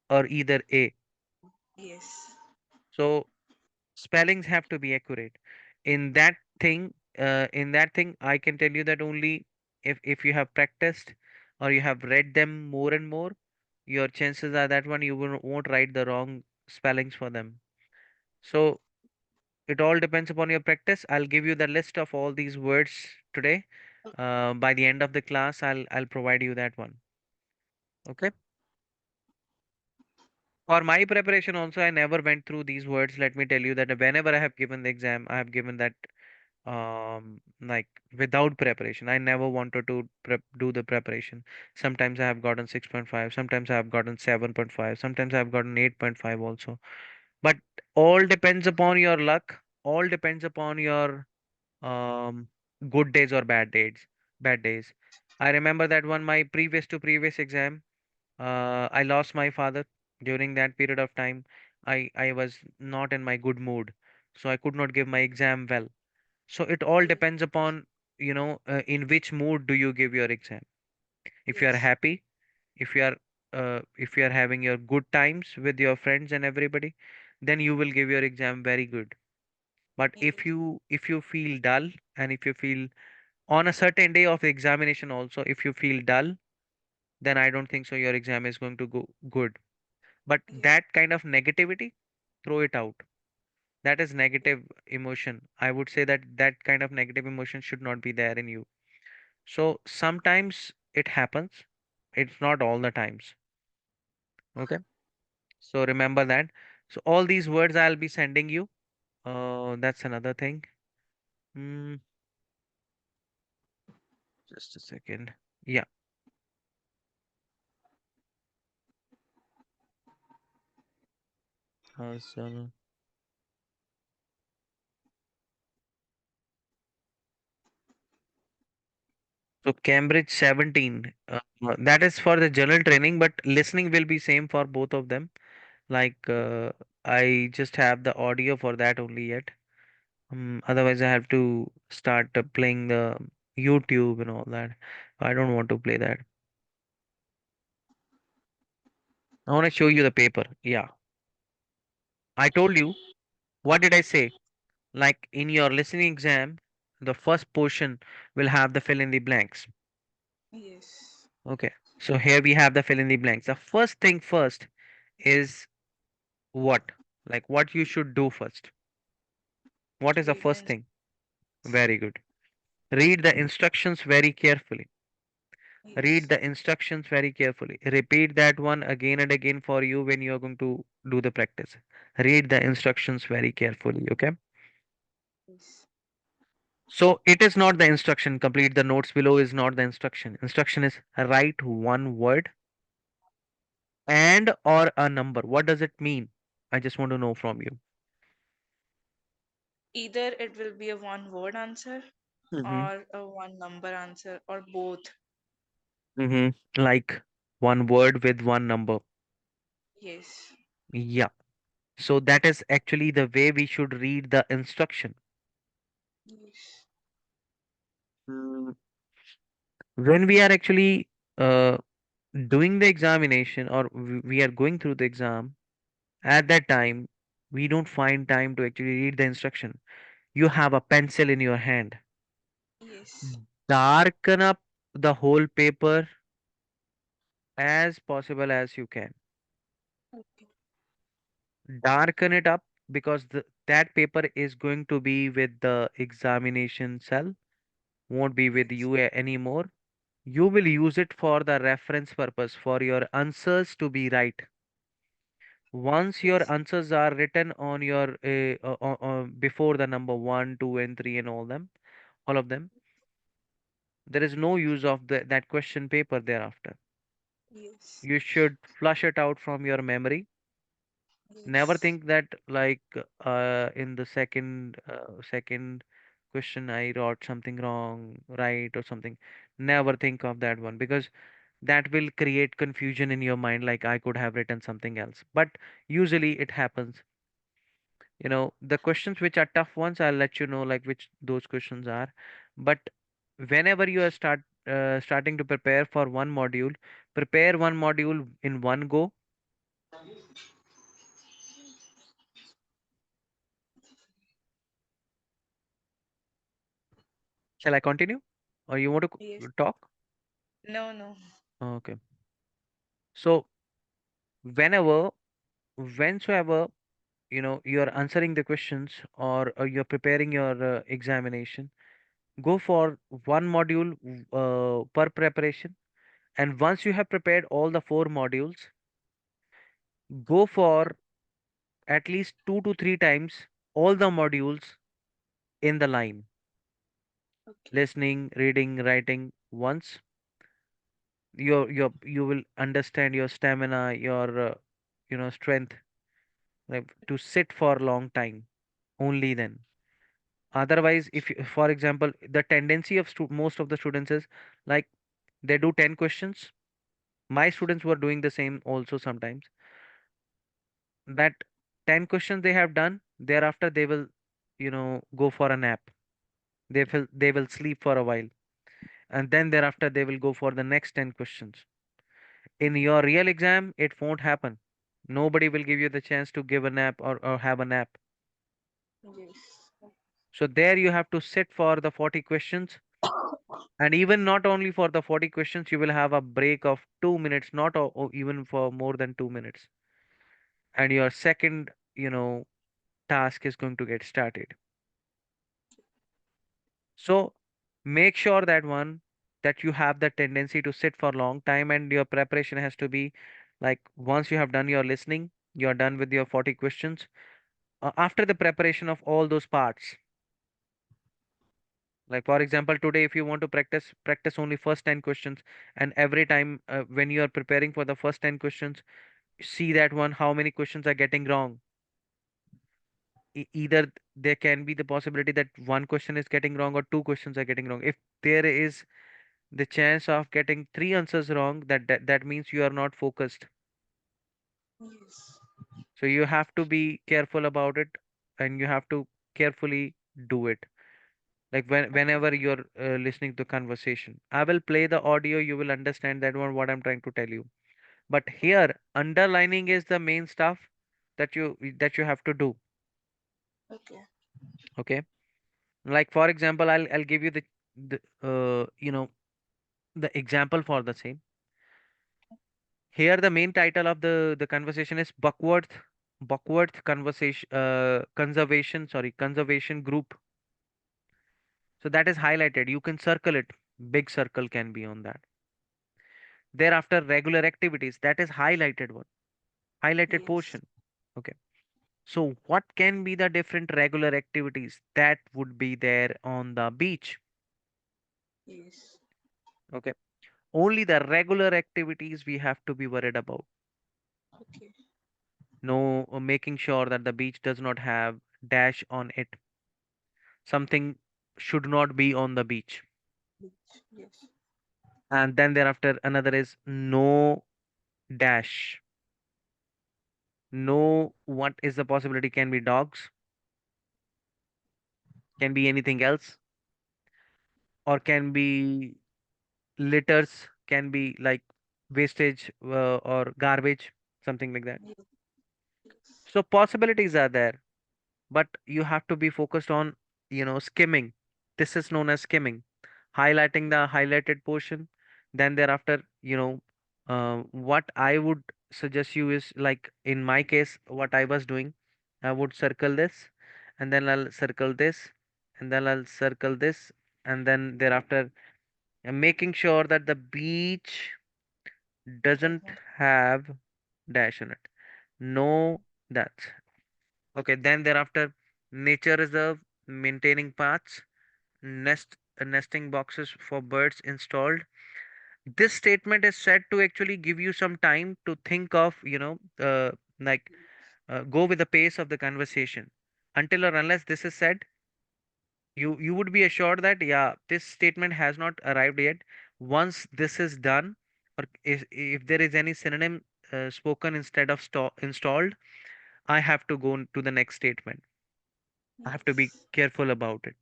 S1: or either a.
S2: Yes.
S1: So spellings have to be accurate in that thing. In that thing I can tell you that only if you have practiced or you have read them more and more, your chances are that one you won't write the wrong spellings for them. So it all depends upon your practice. I'll give you the list of all these words today. By the end of the class, I'll provide you that one. Okay. For my preparation also, I never went through these words. Let me tell you that whenever I have given the exam, I have given that like without preparation. I never wanted to do the preparation. Sometimes I have gotten 6.5, sometimes I have gotten 7.5, sometimes I have gotten 8.5 also. But all depends upon your luck, all depends upon your um good days or bad days. I remember that one my previous to previous exam, I lost my father during that period of time. I was not in my good mood, so I could not give my exam well. So it all
S2: Yes.
S1: depends upon, in which mood do you give your exam. If you are
S2: Yes.
S1: happy, if you are having your good times with your friends and everybody, then you will give your exam very good. But if
S2: Yes.
S1: you feel dull, and if you feel on a certain day of the examination also, if you feel dull, then I don't think so your exam is going to go good. But
S2: Yes.
S1: that kind of negativity, throw it out. That is negative emotion. I would say that that kind of negative emotion should not be there in you. So sometimes it happens. It's not all the times. Okay. So remember that. So all these words I'll be sending you. That's another thing. Mm, just a second. Yeah. So Cambridge 17. That is for the general training, but listening will be same for both of them. Like I just have the audio for that only yet. Otherwise, I have to start playing the YouTube and all that. I don't want to play that. I want to show you the paper. Yeah. I told you. What did I say? Like in your listening exam, the first portion will have the fill in the blanks.
S2: Yes.
S1: Okay. So here we have the fill in the blanks. The first thing first is what? Like what you should do first. What is the
S2: Read the
S1: first thing? Very good. Read the instructions very carefully. Read
S2: yes.
S1: the instructions very carefully. Repeat that one again and again for you when you are going to do the practice. Read the instructions very carefully, okay?
S2: Yes.
S1: So it is not the instruction. Complete the notes below is not the instruction. Instruction is write one word and or a number. What does it mean? I just want to know from you.
S2: Either it will be a one word answer
S1: Mm-hmm.
S2: or a one number answer or both.
S1: Mm-hmm. Like one word with one number.
S2: Yes.
S1: Yeah. So that is actually the way we should read the instruction.
S2: Yes.
S1: Mm, When we are actually uh, doing the examination or we are going through the exam, at that time, we don't find time to actually read the instruction. You have a pencil in your hand.
S2: Yes.
S1: Darken up the whole paper as possible as you can.
S2: Okay.
S1: Darken it up because that paper is going to be with the examination cell, won't be with
S2: Yes.
S1: you anymore. You will use it for the reference purpose for your answers to be right. Once your
S2: Yes.
S1: answers are written on your before the number 1, 2, and 3 and all of them, there is no use of that question paper thereafter.
S2: Yes.
S1: You should flush it out from your memory. Never
S2: Yes.
S1: think that like in the second question I wrote something wrong, right, or something. Never think of that one, because that will create confusion in your mind, like I could have written something else. But usually it happens. The questions which are tough ones, I'll let you know like which those questions are. But whenever you are starting to prepare for one module, prepare one module in one go. Shall I continue, or you want to
S2: Yes.
S1: talk?
S2: No, no.
S1: Okay. So whenever, whensoever, you're answering the questions, or you're preparing your examination, go for one module per preparation. And once you have prepared all the four modules, go for at least 2 to 3 times all the modules in the line:
S2: Okay.
S1: listening, reading, writing. Once you will understand your stamina, your strength, like, to sit for a long time. Only then. Otherwise, if you, for example, the tendency of most of the students is like they do 10 questions. My students were doing the same also sometimes. That 10 questions they have done, thereafter they will go for a nap. They will sleep for a while, and then thereafter they will go for the next 10 questions. In your real exam, it won't happen. Nobody will give you the chance to give a nap, or have a nap.
S2: Yes.
S1: So there you have to sit for the 40 questions. And even not only for the 40 questions, you will have a break of 2 minutes, not or even for more than 2 minutes. And your second, task is going to get started. So make sure that you have the tendency to sit for a long time, and your preparation has to be like, once you have done your listening, you're done with your 40 questions. After the preparation of all those parts, like for example, today if you want to practice only first 10 questions, and every time when you are preparing for the first 10 questions, see that one how many questions are getting wrong. Either there can be the possibility that one question is getting wrong or two questions are getting wrong. If there is the chance of getting three answers wrong, that means you are not focused.
S2: Yes.
S1: So you have to be careful about it, and you have to carefully do it. Like
S2: Okay.
S1: whenever you're listening to conversation, I will play the audio, you will understand that one what I'm trying to tell you. But here underlining is the main stuff that you have to do.
S2: Okay.
S1: Okay. Like for example, I'll give you the the example for the same. Here the main title of the conversation is Buckworth conversation conservation, sorry, conservation group. So that is highlighted. You can circle it. Big circle can be on that. Thereafter, regular activities. That is highlighted one. Highlighted
S2: Yes.
S1: portion. Okay. So what can be the different regular activities that would be there on the beach?
S2: Yes.
S1: Okay. Only the regular activities we have to be worried about.
S2: Okay.
S1: No, making sure that the beach does not have dash on it. Something should not be on the beach.
S2: Yes. Yes.
S1: And then thereafter, another is no dash. No, what is the possibility? Can be dogs, can be anything else, or can be litters, can be like wastage or garbage, something like that.
S2: Yes. Yes.
S1: So possibilities are there, but you have to be focused on, skimming. This is known as skimming, highlighting the highlighted portion. Then thereafter, what I would suggest you is, like in my case, what I was doing, I would circle this, and then I'll circle this, and then I'll circle this, and then thereafter, I'm making sure that the beach
S2: Does
S1: doesn't
S2: not.
S1: have dash on it. No, that's okay. Then thereafter, nature reserve, maintaining paths, nesting boxes for birds installed, This statement is said to actually give you some time to think of, like go with the pace of the conversation. Until or unless this is said, you would be assured that yeah, this statement has not arrived yet. Once this is done, or if there is any synonym spoken instead of installed, I have to go to the next statement. I have to be
S2: Yes.
S1: careful about it.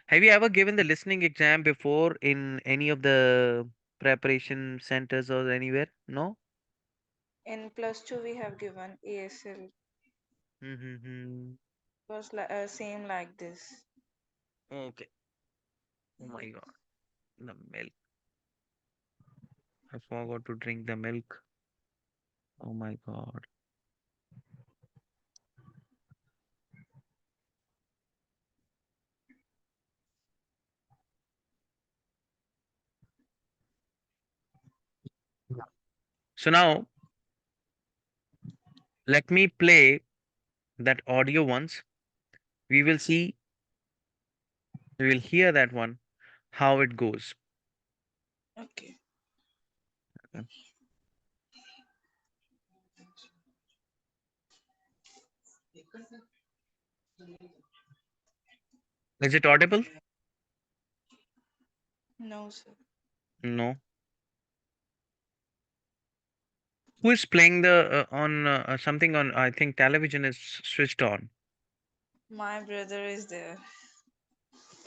S1: Have you ever given the listening exam before in any of the preparation centers or anywhere? No?
S2: In plus two, we have given ASL.
S1: Mm-hmm.
S2: Was same like this.
S1: Okay. Oh my God. The milk. I forgot to drink the milk. Oh my God. Yeah. So now let me play that audio once. We will see, we will hear that one, how it goes.
S2: Okay.
S1: Okay. Is it audible?
S2: No, sir.
S1: No. Who is playing the on something on? I think television is switched on.
S2: My brother is there.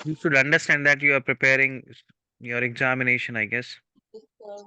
S1: You should understand that you are preparing your examination, I guess.
S2: Yes, sir.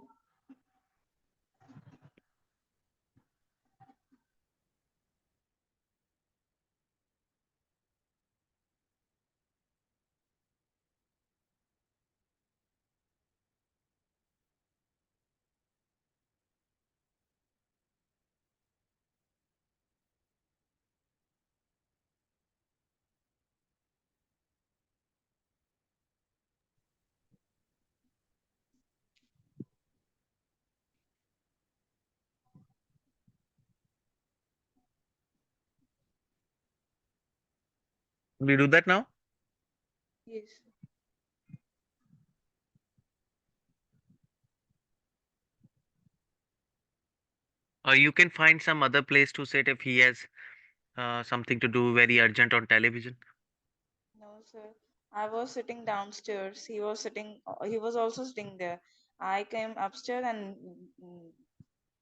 S1: We do that now.
S2: Yes.
S1: Or you can find some other place to sit if he has something to do very urgent on television.
S2: No, sir. I was sitting downstairs. He was sitting. He was also sitting there. I came upstairs, and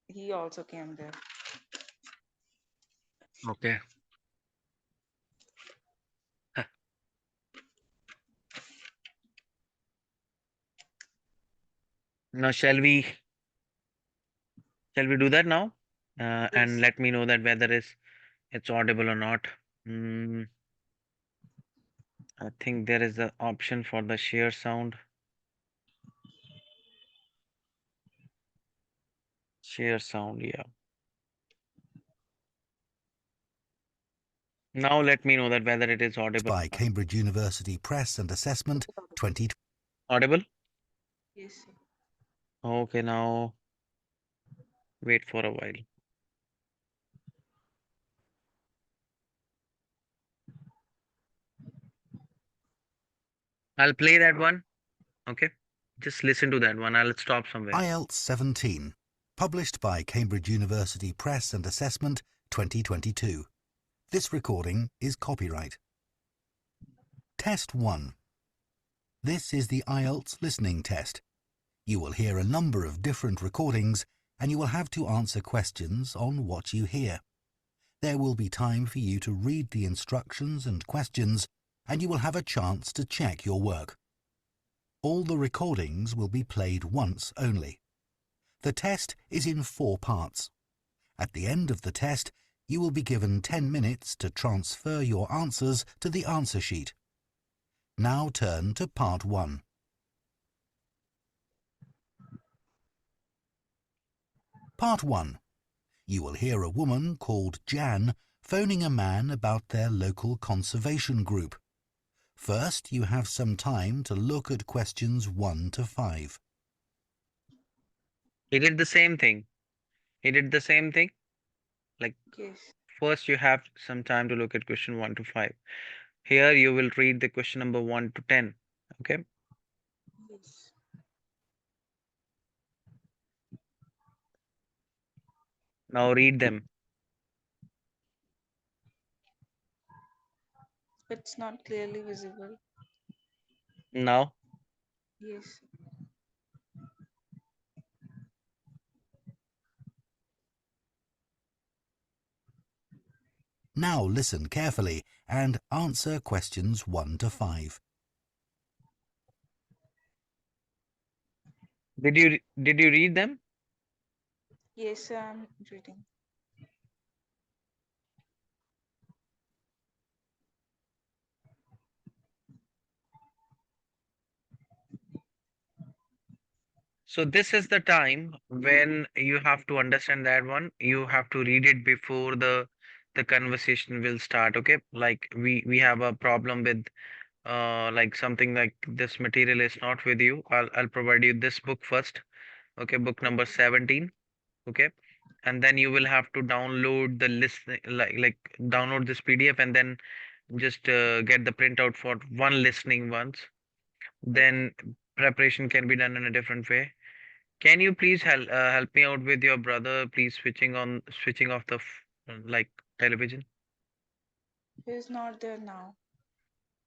S2: he also came there.
S1: Okay. Now shall we do that now? And
S2: Yes.
S1: let me know that whether it's audible or not. Mm, I think there is an option for the share sound. Share sound, yeah. Now let me know that whether it is audible or
S3: By
S1: not.
S3: Cambridge University Press and Assessment 2020.
S1: Audible?
S2: Yes, sir.
S1: Okay, now wait for a while. I'll play that one. Okay. Just listen to that one. I'll stop somewhere.
S3: IELTS 17, published by Cambridge University Press and Assessment 2022. This recording is copyright. Test 1. This is the IELTS listening test. You will hear a number of different recordings and you will have to answer questions on what you hear. There will be time for you to read the instructions and questions and you will have a chance to check your work. All the recordings will be played once only. The test is in 4 parts. At the end of the test, you will be given 10 minutes to transfer your answers to the answer sheet. Now turn to part 1. Part 1. You will hear a woman called Jan phoning a man about their local conservation group. First, you have some time to look at questions 1 to 5.
S1: He did the same thing. He did the same thing. Like
S2: Yes.
S1: first you have some time to look at question 1 to 5. Here you will read the question number 1 to 10. Okay.
S2: Yes.
S1: Now read them.
S2: It's not clearly visible.
S1: Now,
S2: Yes.
S3: Now listen carefully and answer questions 1 to 5.
S1: did you read them?
S2: Yes, sir, I'm reading.
S1: So this is the time when you have to understand that one. You have to read it before the conversation will start. Okay, like we have a problem with like something like this material is not with you. I'll provide you this book first. Okay, book number
S2: Okay.
S1: 17. Okay, and then you will have to download the list, like download this PDF and then just get the printout for one listening once.
S2: Okay.
S1: Then preparation can be done in a different way. Can you please help me out with your brother, please switching off the like television?
S2: He's not there now.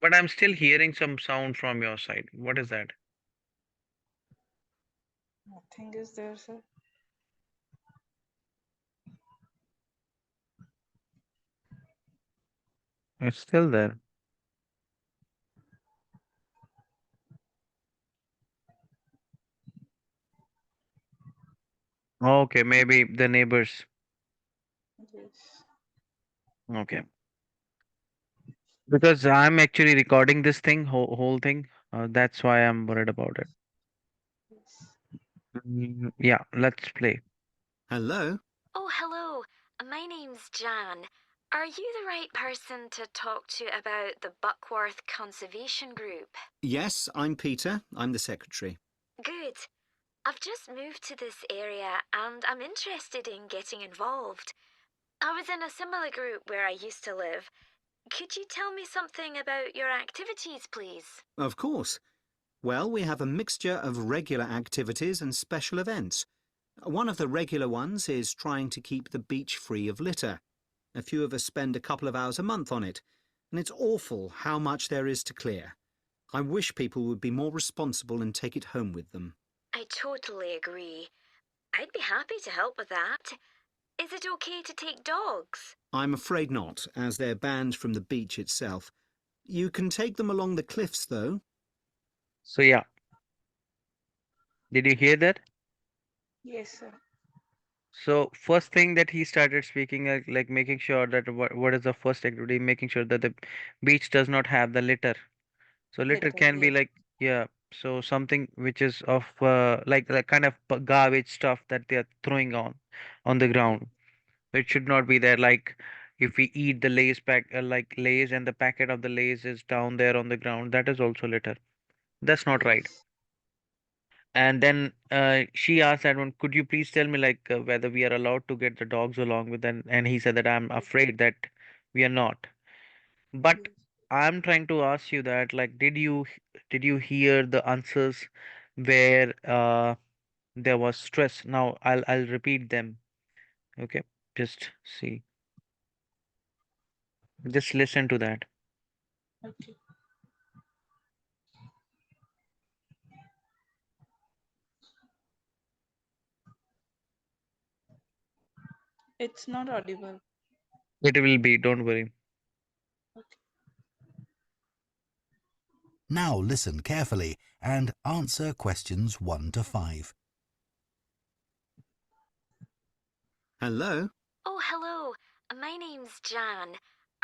S1: But I'm still hearing some sound from your side. What is that?
S2: Nothing is there, sir.
S1: It's still there. Okay, maybe the neighbors.
S2: Yes.
S1: Okay. Because I'm actually recording this thing, whole thing. That's why I'm worried about it.
S2: Yes.
S1: Yeah, let's play.
S4: Hello?
S5: Oh, hello. My name's Jan. Are you the right person to talk to about the Buckworth Conservation Group?
S4: Yes, I'm Peter. I'm the secretary.
S5: Good. I've just moved to this area and I'm interested in getting involved. I was in a similar group where I used to live. Could you tell me something about your activities, please?
S4: Of course. Well, we have a mixture of regular activities and special events. One of the regular ones is trying to keep the beach free of litter. A few of us spend a couple of hours a month on it, and it's awful how much there is to clear. I wish people would be more responsible and take it home with them.
S5: I totally agree. I'd be happy to help with that. Is it okay to take dogs?
S4: I'm afraid not, as they're banned from the beach itself. You can take them along the cliffs, though.
S1: So yeah, did you hear that?
S2: Yes, sir.
S1: So first thing that he started speaking, like making sure that what is the first activity, making sure that the beach does not have the litter. So litter
S2: Later,
S1: can be
S2: yes.
S1: like, yeah, so something which is of like kind of garbage stuff that they are throwing on the ground. It should not be there. Like if we eat the Lay's pack, like Lay's, and the packet of the Lay's is down there on the ground, that is also litter. That's not right.
S2: Yes.
S1: And then she asked that one, could you please tell me like whether we are allowed to get the dogs along with them? And he said that I'm
S2: Yes.
S1: afraid that we are not. But
S2: Yes.
S1: I'm trying to ask you that like, did you hear the answers where there was stress? Now I'll repeat them. Okay, just see, just listen to that.
S2: Okay. It's not audible.
S1: It will be, don't worry.
S2: Okay.
S3: Now listen carefully and answer questions 1 to 5.
S4: Hello?
S5: Oh, hello. My name's Jan.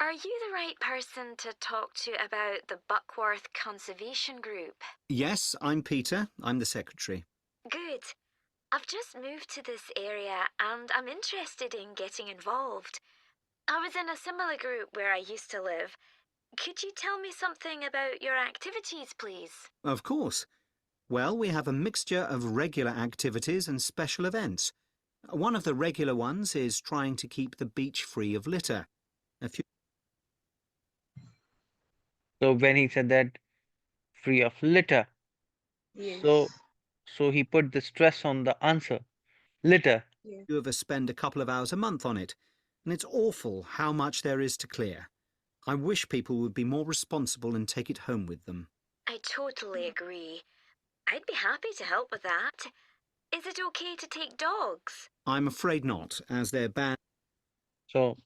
S5: Are you the right person to talk to about the Buckworth Conservation Group?
S4: Yes, I'm Peter. I'm the secretary.
S5: Good. I've just moved to this area and I'm interested in getting involved. I was in a similar group where I used to live. Could you tell me something about your activities, please?
S4: Of course. Well, we have a mixture of regular activities and special events. One of the regular ones is trying to keep the beach free of litter. A few
S1: So when he said that free of litter,
S2: Yes.
S1: so so he put the stress on the answer, litter.
S2: Yes.
S4: Few of us spend a couple of hours a month on it, and it's awful how much there is to clear. I wish people would be more responsible and take it home with them.
S5: I totally agree. I'd be happy to help with that. Is it okay to take dogs?
S4: I'm afraid not, as they're banned
S1: So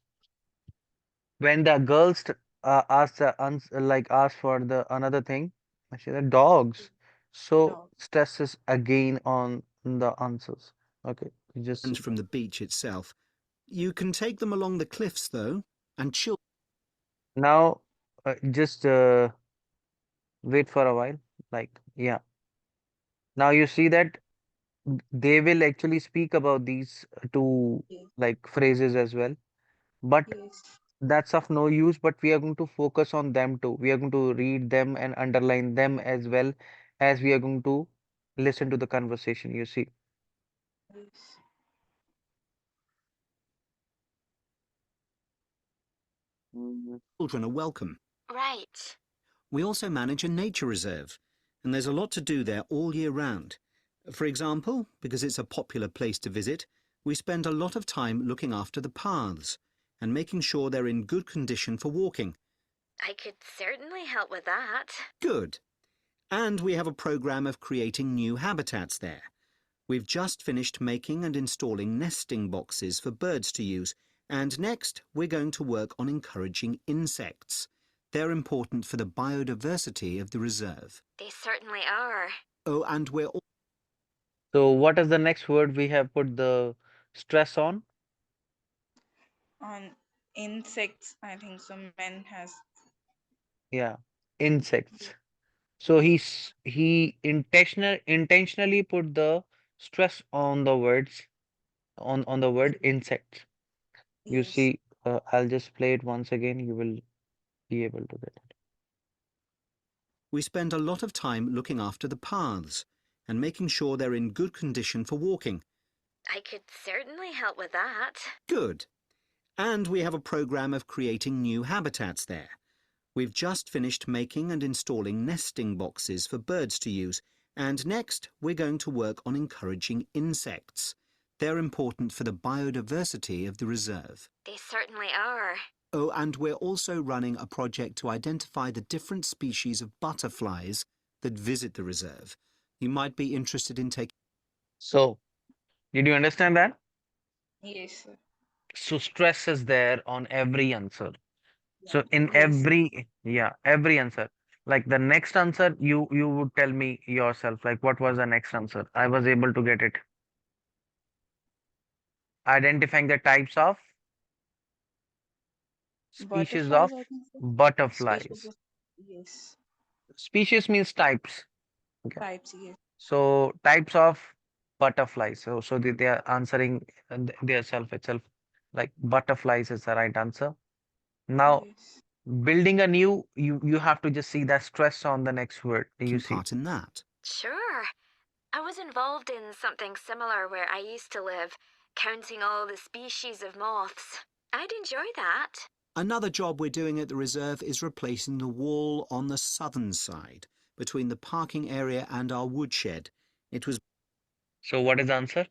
S1: when the girls ask ask for the another thing, she said dogs. So
S2: Dog.
S1: stress is again on the answers. Okay, you just see
S4: from
S1: that.
S4: the beach itself. You can take them along the cliffs, though, and children
S1: Now just wait for a while. Like, yeah. Now you see that they will actually speak about these two
S2: Yes.
S1: like phrases as well. But
S2: Yes.
S1: that's of no use, but we are going to focus on them too. We are going to read them and underline them as well as we are going to listen to the conversation, you see.
S2: Yes.
S4: are welcome.
S5: Right.
S4: We also manage a nature reserve, and there's a lot to do there all year round. For example, because it's a popular place to visit, we spend a lot of time looking after the paths and making sure they're in good condition for walking.
S5: I could certainly help with that.
S4: Good. And we have a program of creating new habitats there. We've just finished making and installing nesting boxes for birds to use, and next we're going to work on encouraging insects. They're important for the biodiversity of the reserve.
S5: They certainly are.
S4: Oh, and we're
S1: So what is the next word we have put the stress on?
S2: On insects, I think so. Men has.
S1: Yeah, insects. So he intentionally put the stress on the words on the word insects. You
S2: Yes.
S1: see, I'll just play it once again. You will be able to get it.
S4: We spend a lot of time looking after the paths and making sure they're in good condition for walking.
S5: I could certainly help with that.
S4: Good. And we have a program of creating new habitats there. We've just finished making and installing nesting boxes for birds to use, and next we're going to work on encouraging insects. They're important for the biodiversity of the reserve.
S5: They certainly are.
S4: Oh, and we're also running a project to identify the different species of butterflies that visit the reserve. You might be interested in taking
S1: So, did you understand that?
S2: Yes, sir.
S1: So stress is there on every answer. So in
S2: Yes.
S1: every answer. Like the next answer, you would tell me yourself, like what was the next answer? I was able to get it. Identifying the types of species of
S2: Butterflies, I think so. Species
S1: butterflies.
S2: of. Yes.
S1: Species means types. Okay.
S2: Types, yes.
S1: So types of butterflies. So they are answering their self itself. Like butterflies is the right answer. Now
S2: Yes.
S1: building a new, you have to just see that stress on the next word. You see.
S4: part in that.
S5: Sure. I was involved in something similar where I used to live, counting all the species of moths. I'd enjoy that.
S4: Another job we're doing at the reserve is replacing the wall on the southern side, between the parking area and our woodshed. It was
S1: So what is the answer?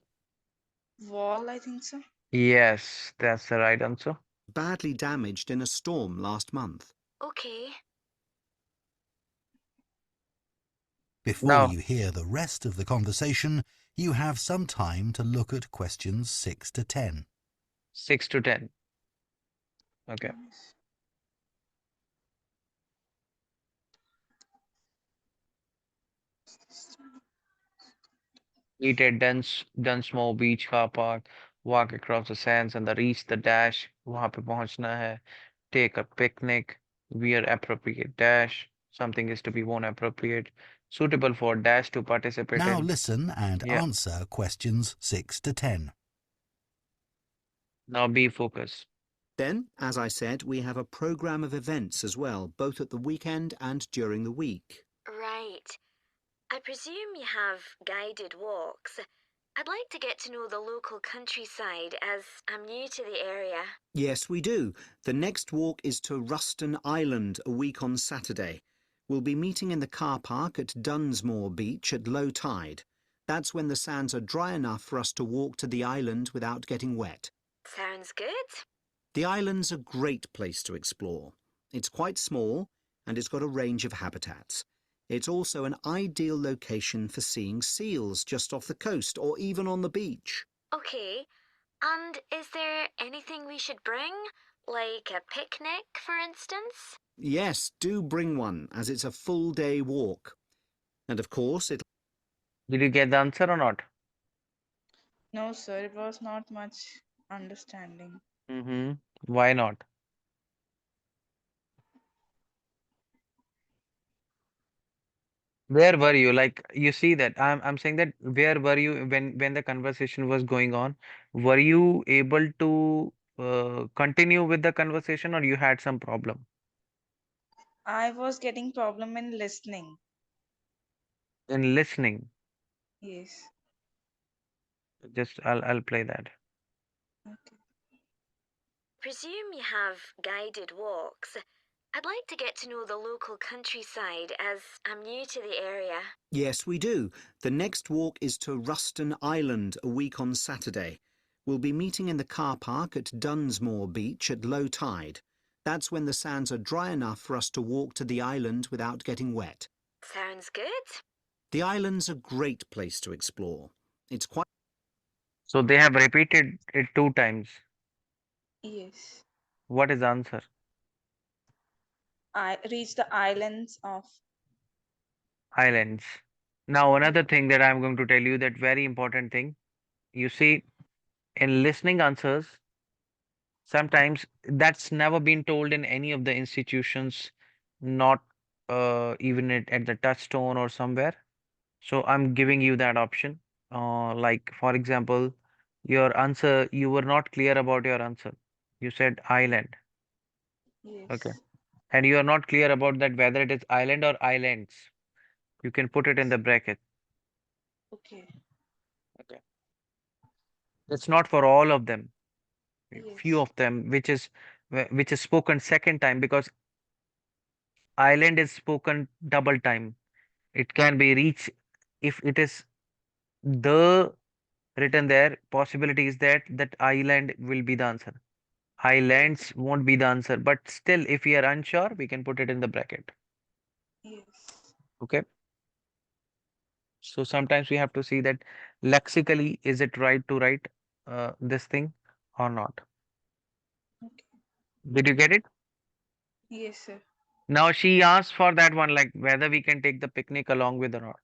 S2: Wall, I think so.
S1: Yes, that's the right answer.
S4: badly damaged in a storm last month.
S5: Okay.
S3: Before
S1: Now,
S3: you hear the rest of the conversation, you have some time to look at questions 6 to 10.
S1: 6 to 10. Okay.
S2: Yes.
S1: Eat at Dunsmore Beach car park, walk across the sands and the reach the dash. वहाँ पे पहुंचना है. Take a picnic, wear appropriate dash. Something is to be worn appropriate, suitable for dash to participate
S3: Now
S1: in.
S3: listen and
S1: Yeah.
S3: answer questions 6 to 10.
S1: Now be focused.
S4: Then, as I said, we have a programme of events as well, both at the weekend and during the week.
S5: Right. I presume you have guided walks. I'd like to get to know the local countryside as I'm new to the area.
S4: Yes, we do. The next walk is to Ruston Island a week on Saturday. We'll be meeting in the car park at Dunsmore Beach at low tide. That's when the sands are dry enough for us to walk to the island without getting wet.
S5: Sounds good.
S4: The island's a great place to explore. It's quite small and it's got a range of habitats. It's also an ideal location for seeing seals just off the coast or even on the beach.
S5: Okay, and is there anything we should bring? Like a picnic, for instance?
S4: Yes, do bring one, as it's a full-day walk. And of course,
S1: Did you get the answer or not?
S2: No, sir, it was not much understanding.
S1: Mm-hmm. Why not? Where were you? Like you see that I'm saying that where were you when the conversation was going on? Were you able to continue with the conversation or you had some problem
S2: I was getting problem in listening.
S1: in listening?
S2: Yes.
S1: Just I'll play that.
S2: Okay.
S5: Presume you have guided walks. I'd like to get to know the local countryside as I'm new to the area.
S4: yes, we do. The next walk is to Ruston Island a week on Saturday. We'll be meeting in the car park at Dunsmore Beach at low tide. That's when the sands are dry enough for us to walk to the island without getting wet.
S5: Sounds good.
S4: The island's a great place to explore. It's quite
S1: So they have repeated it 2 times.
S2: Yes.
S1: What is the answer?
S2: I reached the islands of.
S1: Islands. Now another
S2: Yeah.
S1: thing that I'm going to tell you, that very important thing. You see, in listening answers, sometimes that's never been told in any of the institutions, not even at the touchstone or somewhere. So I'm giving you that option. Like for example, your answer, you were not clear about your answer. You said island, okay,
S2: Yes.
S1: and you are not clear about that whether it is island or islands. You can put it in the bracket.
S2: Okay.
S1: Okay. It's not for all of them. Few
S2: Yes.
S1: of them, which is spoken second time, because island is spoken double time. It can be reach if it is the written there. Possibility is that island will be the answer.
S2: Yes.
S1: Islands won't be the answer, but still, if we are unsure, we can put it in the bracket.
S2: Yes.
S1: Okay. So sometimes we have to see that lexically, is it right to write this thing or not?
S2: Okay.
S1: Did you get it?
S2: Yes, sir.
S1: Now she asked for that one, like whether we can take the picnic along with or not.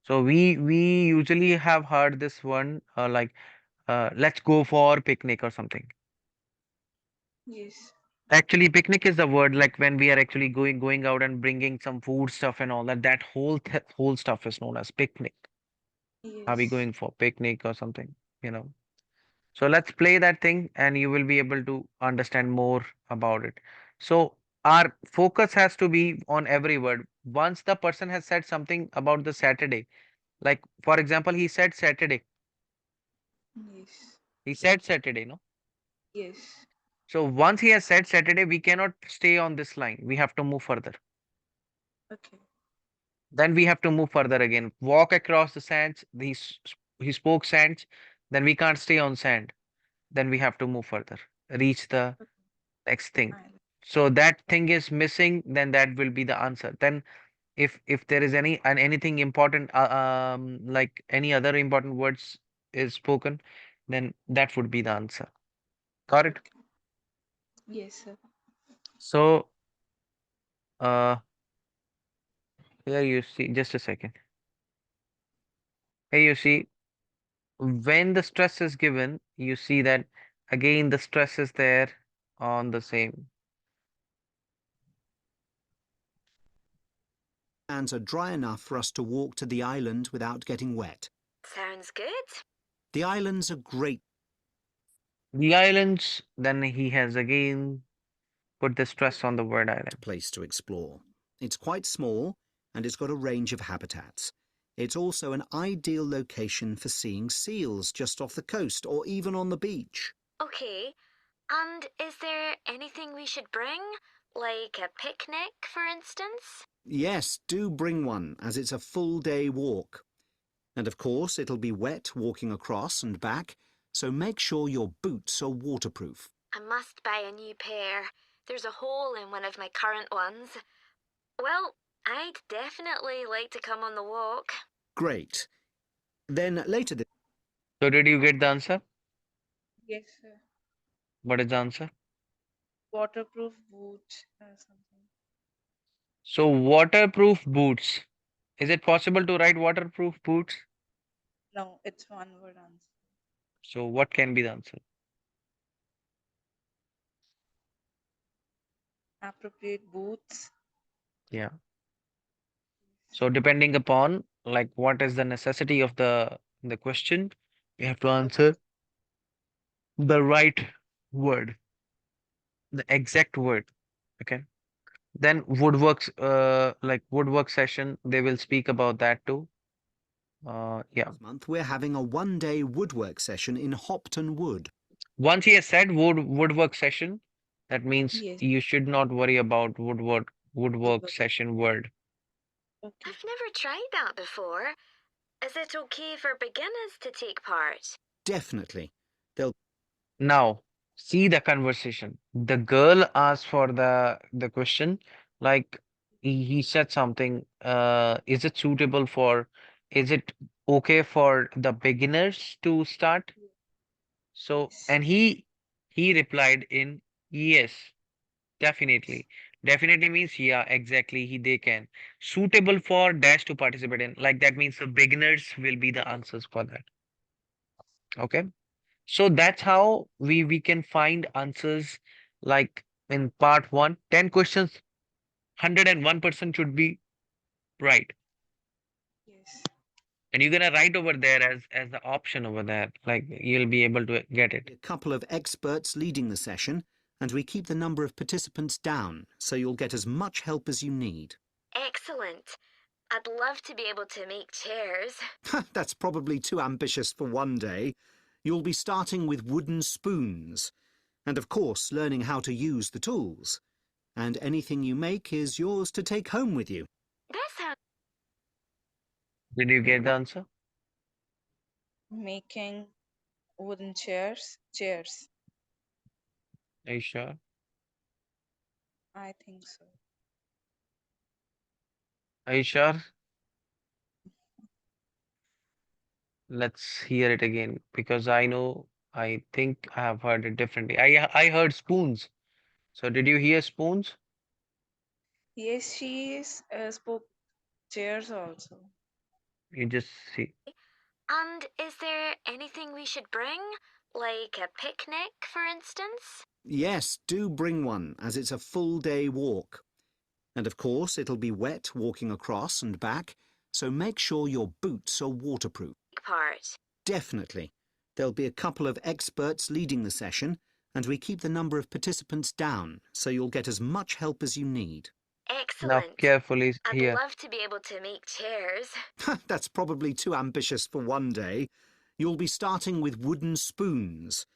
S1: So we usually have heard this one like let's go for picnic or something.
S2: Yes.
S1: Actually, picnic is the word, like when we are actually going out and bringing some food stuff and all that. That whole stuff is known as picnic. Are we
S2: Yes.
S1: going for picnic or something? You know. So let's play that thing, and you will be able to understand more about it. So our focus has to be on every word. Once the person has said something about the Saturday, like for example, he said Saturday.
S2: Yes.
S1: He said Saturday, no?
S2: Yes.
S1: So once he has said Saturday, we cannot stay on this line. We have to move further.
S2: Okay.
S1: Then we have to move further again. Walk across the sands. He spoke sands. Then we can't stay on sand. Then we have to move further. Reach the
S2: Okay.
S1: next thing.
S2: Island.
S1: So that thing is missing. Then that will be the answer. Then if there is anything important, like any other important words is spoken, then that would be the answer. Got it?
S2: Okay. Yes, sir.
S1: So uh here you see, just a second. Here you see, when the stress is given, you see that again the stress is there on the same.
S4: sands are dry enough for us to walk to the island without getting wet.
S5: Sounds good.
S4: The island's a great
S1: The islands, then he has again put the stress on the word island.
S4: place to explore. It's quite small and it's got a range of habitats. It's also an ideal location for seeing seals just off the coast or even on the beach.
S5: Okay, and is there anything we should bring? Like a picnic, for instance?
S4: Yes, do bring one, as it's a full-day walk. And of course, it'll be wet walking across and back, so make sure your boots are waterproof.
S5: I must buy a new pair. There's a hole in one of my current ones. Well, I'd definitely like to come on the walk.
S4: Great. Then later this
S1: So did you get the answer?
S2: Yes, sir.
S1: What is the answer?
S2: Waterproof boot or something.
S1: So waterproof boots. Is it possible to write waterproof boots?
S2: No, it's one word answer.
S1: So what can be the answer?
S2: Appropriate boots.
S1: Yeah. So depending upon like what is the necessity of the question, you have to answer the right word, the exact word. Okay. Then woodworks, like woodwork session, they will speak about that too. Yeah.
S4: month, we're having a one-day woodwork session in Hopton Wood.
S1: Once he has said woodwork session, that means
S2: Yes.
S1: you should not worry about woodwork session word.
S2: Okay.
S5: I've never tried that before. Is it okay for beginners to take part?
S4: Definitely. They'll
S1: Now, see the conversation. The girl asked for the question, like he said something, is it suitable for, is it okay for the beginners to start? So,
S2: Yes.
S1: and he replied in yes, definitely. Definitely means yeah, exactly, they can. Suitable for dash to participate in. Like that means the beginners will be the answers for that. Okay. So that's how we can find answers like in part one, 10 questions, 101% should be right.
S2: Yes.
S1: And you're gonna write over there as the option over there. Like you'll be able to get it.
S4: be a couple of experts leading the session, and we keep the number of participants down, so you'll get as much help as you need.
S5: Excellent. I'd love to be able to make chairs.
S4: That's probably too ambitious for one day. You'll be starting with wooden spoons, and of course learning how to use the tools. And anything you make is yours to take home with you.
S5: That sounds
S1: Did you get the answer?
S2: Making wooden chairs. Chairs.
S1: Are you sure?
S2: I think so.
S1: Are you sure? Let's hear it again because I think I have heard it differently. I heard spoons. So did you hear spoons?
S2: Yes, she is spoke chairs also.
S1: You just see.
S5: And is there anything we should bring? Like a picnic, for instance?
S4: Yes, do bring one, as it's a full-day walk. And of course, it'll be wet walking across and back, so make sure your boots are waterproof.
S5: Part.
S4: Definitely. There'll be a couple of experts leading the session, and we keep the number of participants down, so you'll get as much help as you need.
S1: Now
S5: Excellent.
S1: carefully
S5: I'd
S1: here.
S5: love to be able to make chairs.
S4: That's probably too ambitious for one day. You'll be starting with wooden spoons,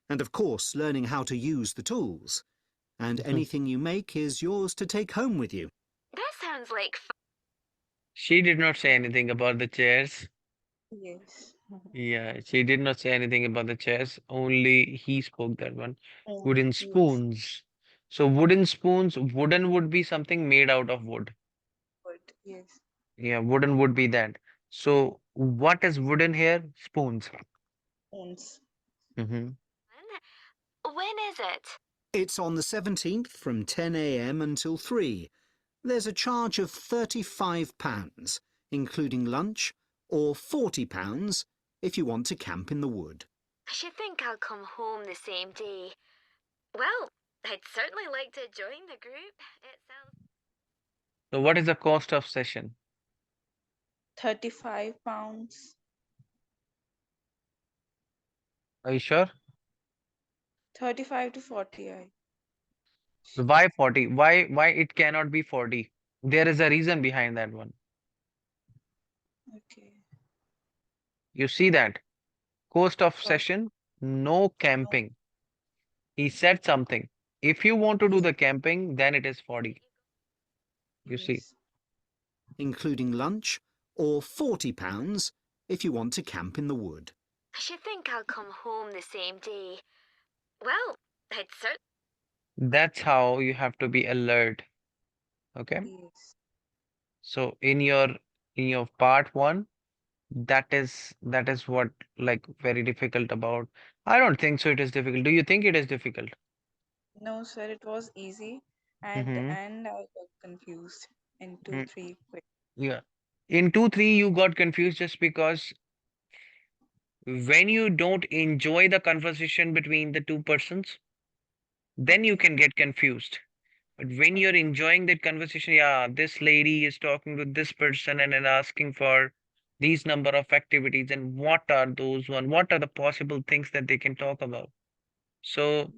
S4: and of course learning how to use the tools. And anything you make is yours to take home with you.
S5: That sounds like fun.
S1: She did not say anything about the chairs.
S2: Yes.
S1: Yeah, she did not say anything about the chairs. Only he spoke that one. Wooden
S2: Yes.
S1: spoons. So wooden spoons, wooden would be something made out of wood.
S2: Good. Yes.
S1: Yeah, wooden would be that. So what is wooden here? Spoons.
S2: Spoons.
S1: Mm-hmm.
S5: When is it?
S4: It's on the 17th from 10 a.m. until 3. There's a charge of £35, including lunch, or £40 if you want to camp in the wood.
S5: I should think I'll come home the same day. Well, I'd certainly like to join the group. It sounds.
S1: So what is the cost of session?
S2: £35.
S1: Are you sure?
S2: 35 to 40.
S1: Why 40? Why it cannot be 40? There is a reason behind that one.
S2: Okay.
S1: You see that? Cost of
S2: Got
S1: session, no camping. He said something. If you want to do the camping, then it is 40. You see.
S2: Yes.
S4: Including lunch, or £40 if you want to camp in the wood.
S5: I should think I'll come home the same day. Well, I'd certainly.
S1: That's how you have to be alert. Okay.
S2: Yes.
S1: So in your part one, that is what like very difficult about. I don't think so it is difficult. Do you think it is difficult?
S2: No, sir, it was easy. At the
S1: Mm-hmm.
S2: end, I got confused in two,
S1: Mm,
S2: three quick.
S1: yeah. In 2, 3, you got confused just because when you don't enjoy the conversation between the two persons, then you
S2: Okay.
S1: can get confused. But when you're
S2: Okay.
S1: enjoying that conversation, yeah, this lady is talking to this person and then asking for these number of activities and what are those one, what are the possible things that they can talk about. So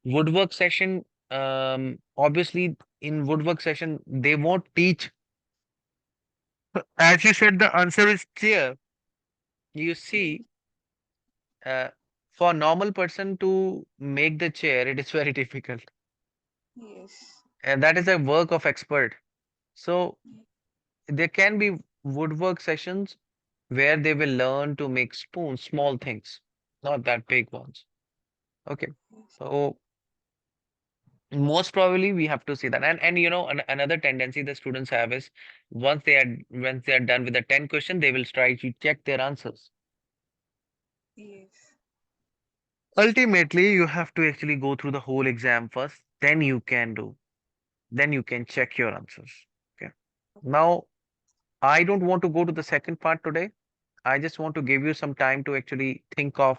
S1: woodwork session, obviously in woodwork session, they won't teach. As you said, the answer is clear. You
S2: Yes.
S1: see, uh, for normal person to make the chair, it is very difficult.
S2: Yes.
S1: And that is a work of expert. So there can be woodwork sessions where they will learn to make spoons, small things, not that big ones. Okay.
S2: Yes.
S1: So most probably we have to see that. And another tendency the students have is once they are done with the 10 question, they will try to check their answers.
S2: Yes.
S1: Ultimately, you have to actually go through the whole exam first, then you can check your answers. Okay. Now, I don't want to go to the second part today. I just want to give you some time to actually think of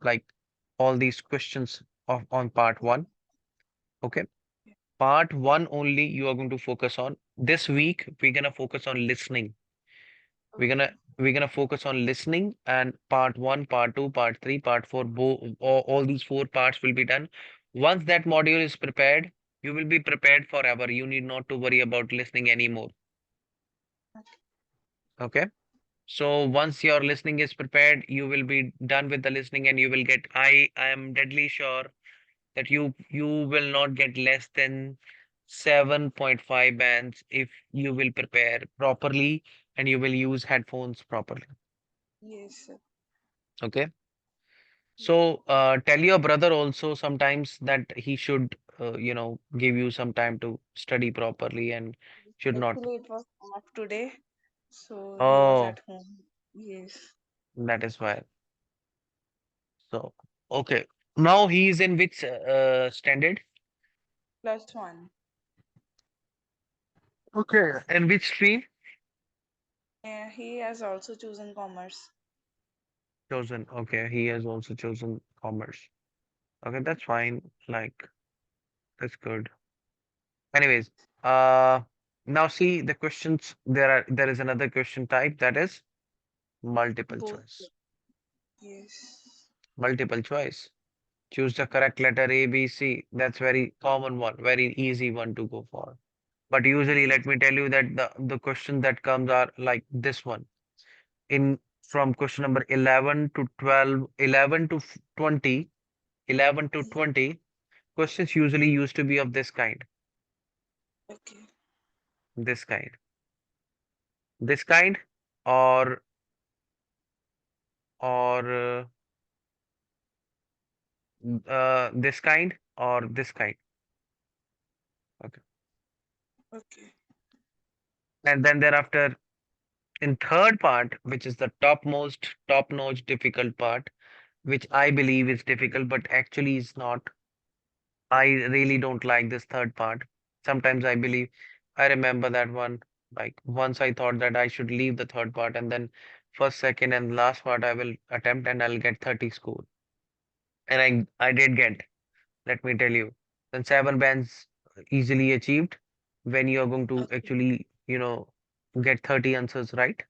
S1: like all these questions of on part one. Okay. Part one only you are going to focus on. This week, we're gonna focus on listening. We're gonna
S2: Okay.
S1: we're gonna focus on listening and part one, part two, part three, part four, all these four parts will be done. Once that module is prepared, you will be prepared forever. You need not to worry about listening anymore. Okay. So once your listening is prepared, you will be done with the listening and you will get, I am deadly sure that you will not get less than 7.5 bands if you will prepare properly and you will use headphones properly.
S2: Yes, sir.
S1: Okay. So tell your brother also sometimes that he should give you some time to study properly and should not.
S2: Actually, it was off today, so he was
S1: Oh,
S2: at home. Yes.
S1: that is why. So okay. Now he is in which standard?
S2: +1.
S1: Okay. In which stream?
S2: He has also chosen commerce.
S1: Chosen. Okay. He has also chosen commerce. Okay, that's fine. Like, that's good. Anyways, uh, now see the questions. There is another question type that is multiple
S2: Both.
S1: choice.
S2: Yes.
S1: Multiple choice. Choose the correct letter A, B, C. That's very common one, very easy one to go for. But usually,
S2: Yes.
S1: let me tell you that the question that comes are like this one. In from question number 11 to 12, 11 to 20, 11 to
S2: Yes.
S1: 20, questions usually used to be of this kind.
S2: Okay.
S1: This kind. This kind or or this kind or this kind. Okay.
S2: Okay.
S1: And then thereafter in third part, which is the top-notch difficult part, which I believe is difficult, but actually is not. I really don't like this third part. Sometimes I believe I remember that one. Like once I thought that I should leave the third part and then first, second, and last part I will attempt and I'll get 30 score. And I did get. Let me tell you. Then 7 bands easily achieved when you're going to
S2: Okay.
S1: actually, get 30 answers right.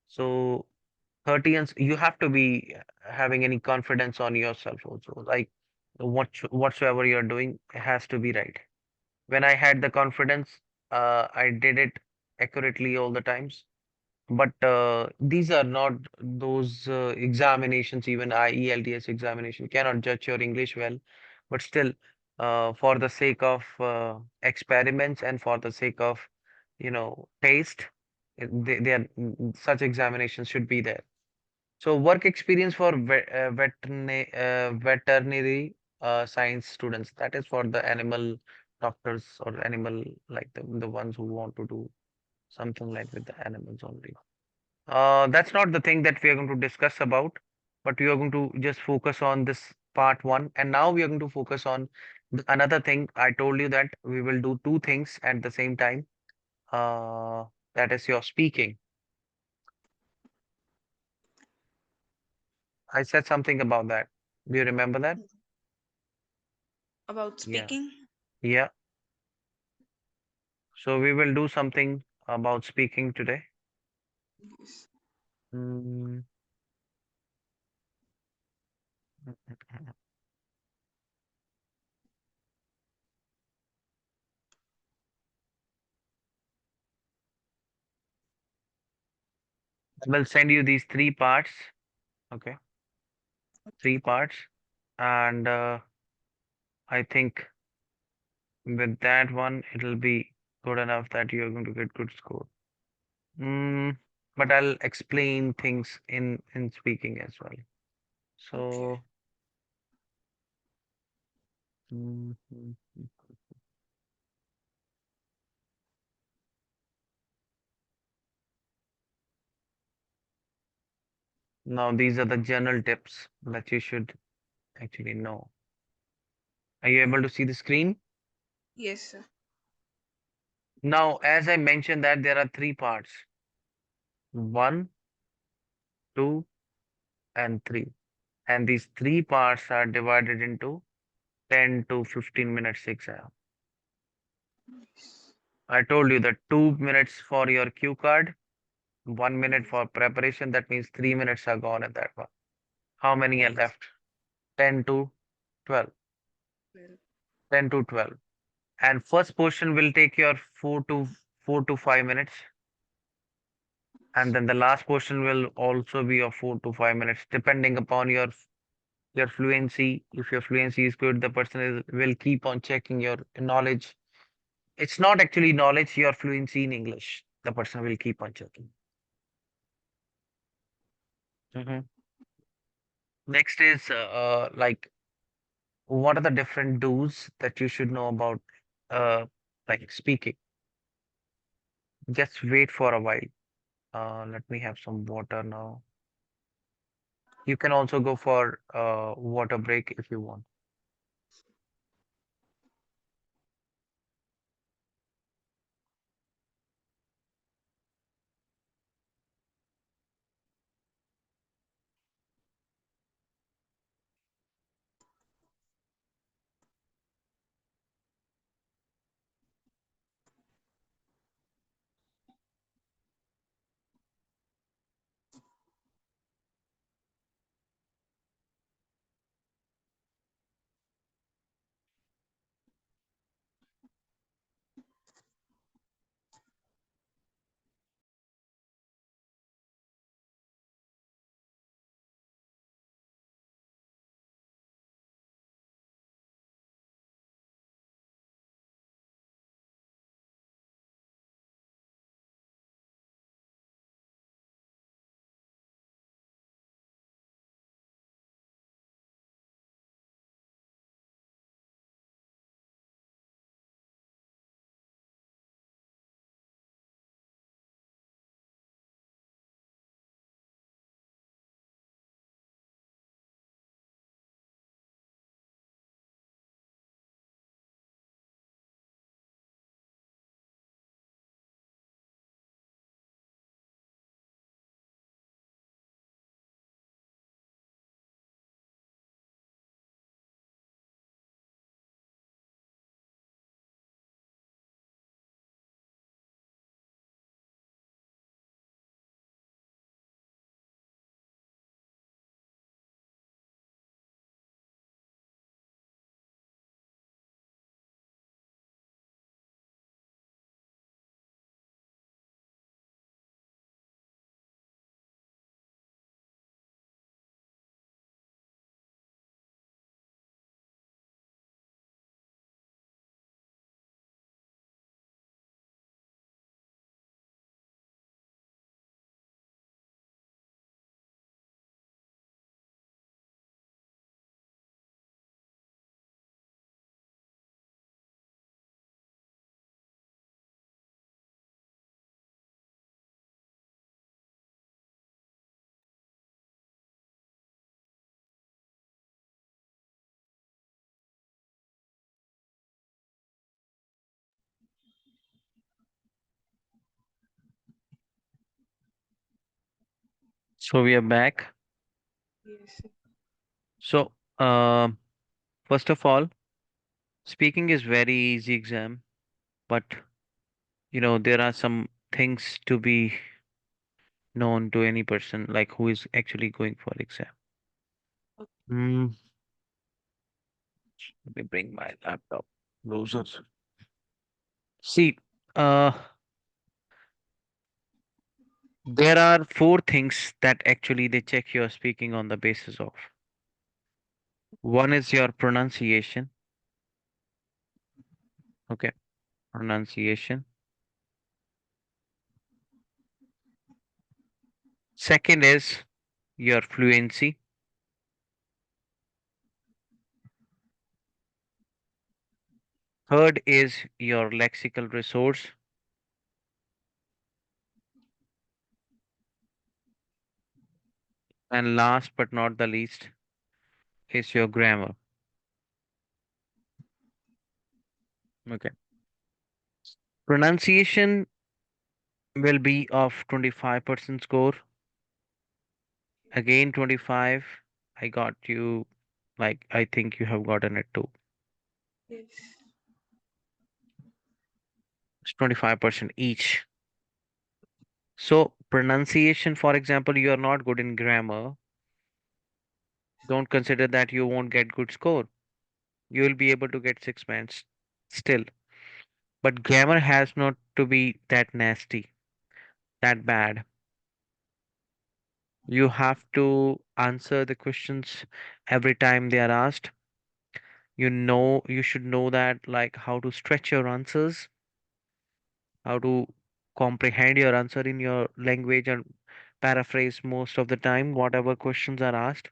S1: So 30 answers, you have to be having any confidence on yourself also. Like whatsoever you're doing has to be right. When I had the confidence, I did it accurately all the times. But these are not those examinations, even IELTS examination cannot judge your English well. But still, for the sake of experiments and for the sake of, taste, Such examinations should be there. So work experience for veterinary science students, that is for the animal doctors or animal, like the ones who want to do something like with the animals only. That's not the thing that we are going to discuss about, but we are going to just focus on this part one. And now we are going to focus on another thing. I told you that we will do two things at the same time. Uh, that is your speaking. I said something about that. Do you remember that?
S2: About
S1: Yeah.
S2: speaking?
S1: Yeah. So we will do something about speaking today.
S2: Yes.
S1: Mm, I will send you these three parts. Okay, three parts. And I think with that one, it'll be good enough that you're going to get good score. Mm, but I'll explain things in speaking as well.
S2: Okay.
S1: So mm, mm, mm. Now these are the general tips that you should actually know. Are you able to see the screen?
S2: Yes, sir.
S1: Now, as I mentioned that there are three parts, one, two, and three. And these three parts are divided into 10 to 15 minutes exam.
S2: Yes.
S1: I told you that 2 minutes for your cue card, 1 minute
S2: Yes.
S1: for preparation. That means 3 minutes are gone in that one. How many are
S2: Yes.
S1: left? 10 to 12.
S2: Well,
S1: 10 to 12. And first portion will take your 4 to 5 minutes. And then the last portion will also be of 4 to 5 minutes, depending upon your fluency. If your fluency is good, the person will keep on checking your knowledge. It's not actually knowledge, your fluency in English. The person will keep on checking. Mhm. Next is like what are the different do's that you should know about like speaking. Just wait for a while. Let me have some water now. You can also go for water break if you want. So we are back.
S2: Yes.
S1: So, first of all, speaking is very easy exam, but there are some things to be known to any person, like who is actually going for exam. Hmm. Let me bring my laptop closer. See, uh, there are four things that actually they check your speaking on the basis of. One is your pronunciation. Okay, pronunciation. Second is your fluency. Third is your lexical resource. And last but not the least is your grammar. Okay. Pronunciation will be of 25% score. Again, 25. I got you. Like, I think you have gotten it too.
S2: Yes.
S1: It's 25% each. So, pronunciation, for example, you are not good in grammar. Don't consider that you won't get good score. You will be able to get 6 points still. But grammar has not to be that nasty, that bad. You have to answer the questions every time they are asked. You should know that, like, how to stretch your answers, how to comprehend your answer in your language and paraphrase most of the time whatever questions are asked.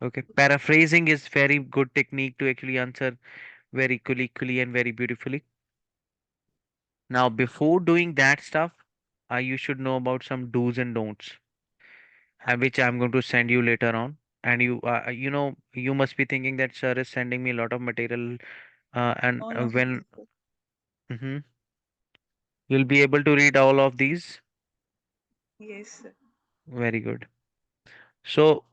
S1: Okay, paraphrasing is very good technique to actually answer very quickly and very beautifully. Now, before doing that stuff, you should know about some do's and don'ts, which I'm going to send you later on. And you must be thinking that sir is sending me a lot of material, and
S2: Oh no.
S1: when Mhm. You'll be able to read all of these.
S2: Yes. Sir.
S1: Very good. So,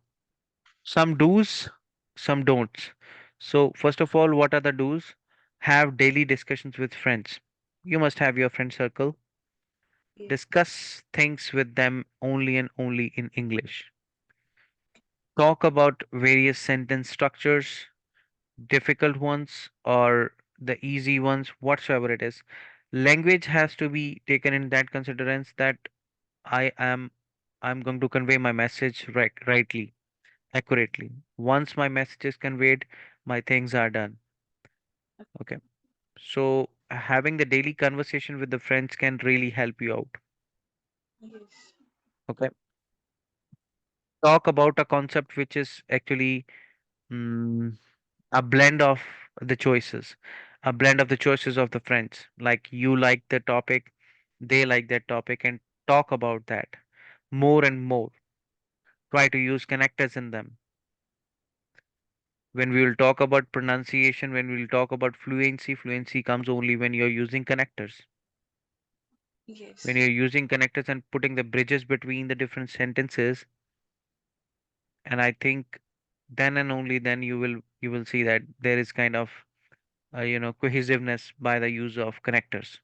S1: some do's, some don'ts. So, first of all, what are the do's? Have daily discussions with friends. You must have your friend circle.
S2: Yes.
S1: Discuss things with them only and only in English. Talk about various sentence structures, difficult ones or the easy ones, whatsoever it is. Language has to be taken in that considerance that I am I'm going to convey my message rightly, accurately. Once my message is conveyed, my things are done. Okay. So having the daily conversation with the friends can really help you out.
S2: Yes.
S1: Okay. Talk about a concept which is actually mm, a blend of the choices, a blend of the choices of the friends. Like you like the topic, they like that topic, and talk about that more and more. Try to use connectors in them. When we will talk about pronunciation, when we will talk about fluency, fluency comes only when you're using connectors. When
S2: Yes.
S1: you're using connectors and putting the bridges between the different sentences, and I think then and only then you will see that there is kind of cohesiveness by the use of connectors.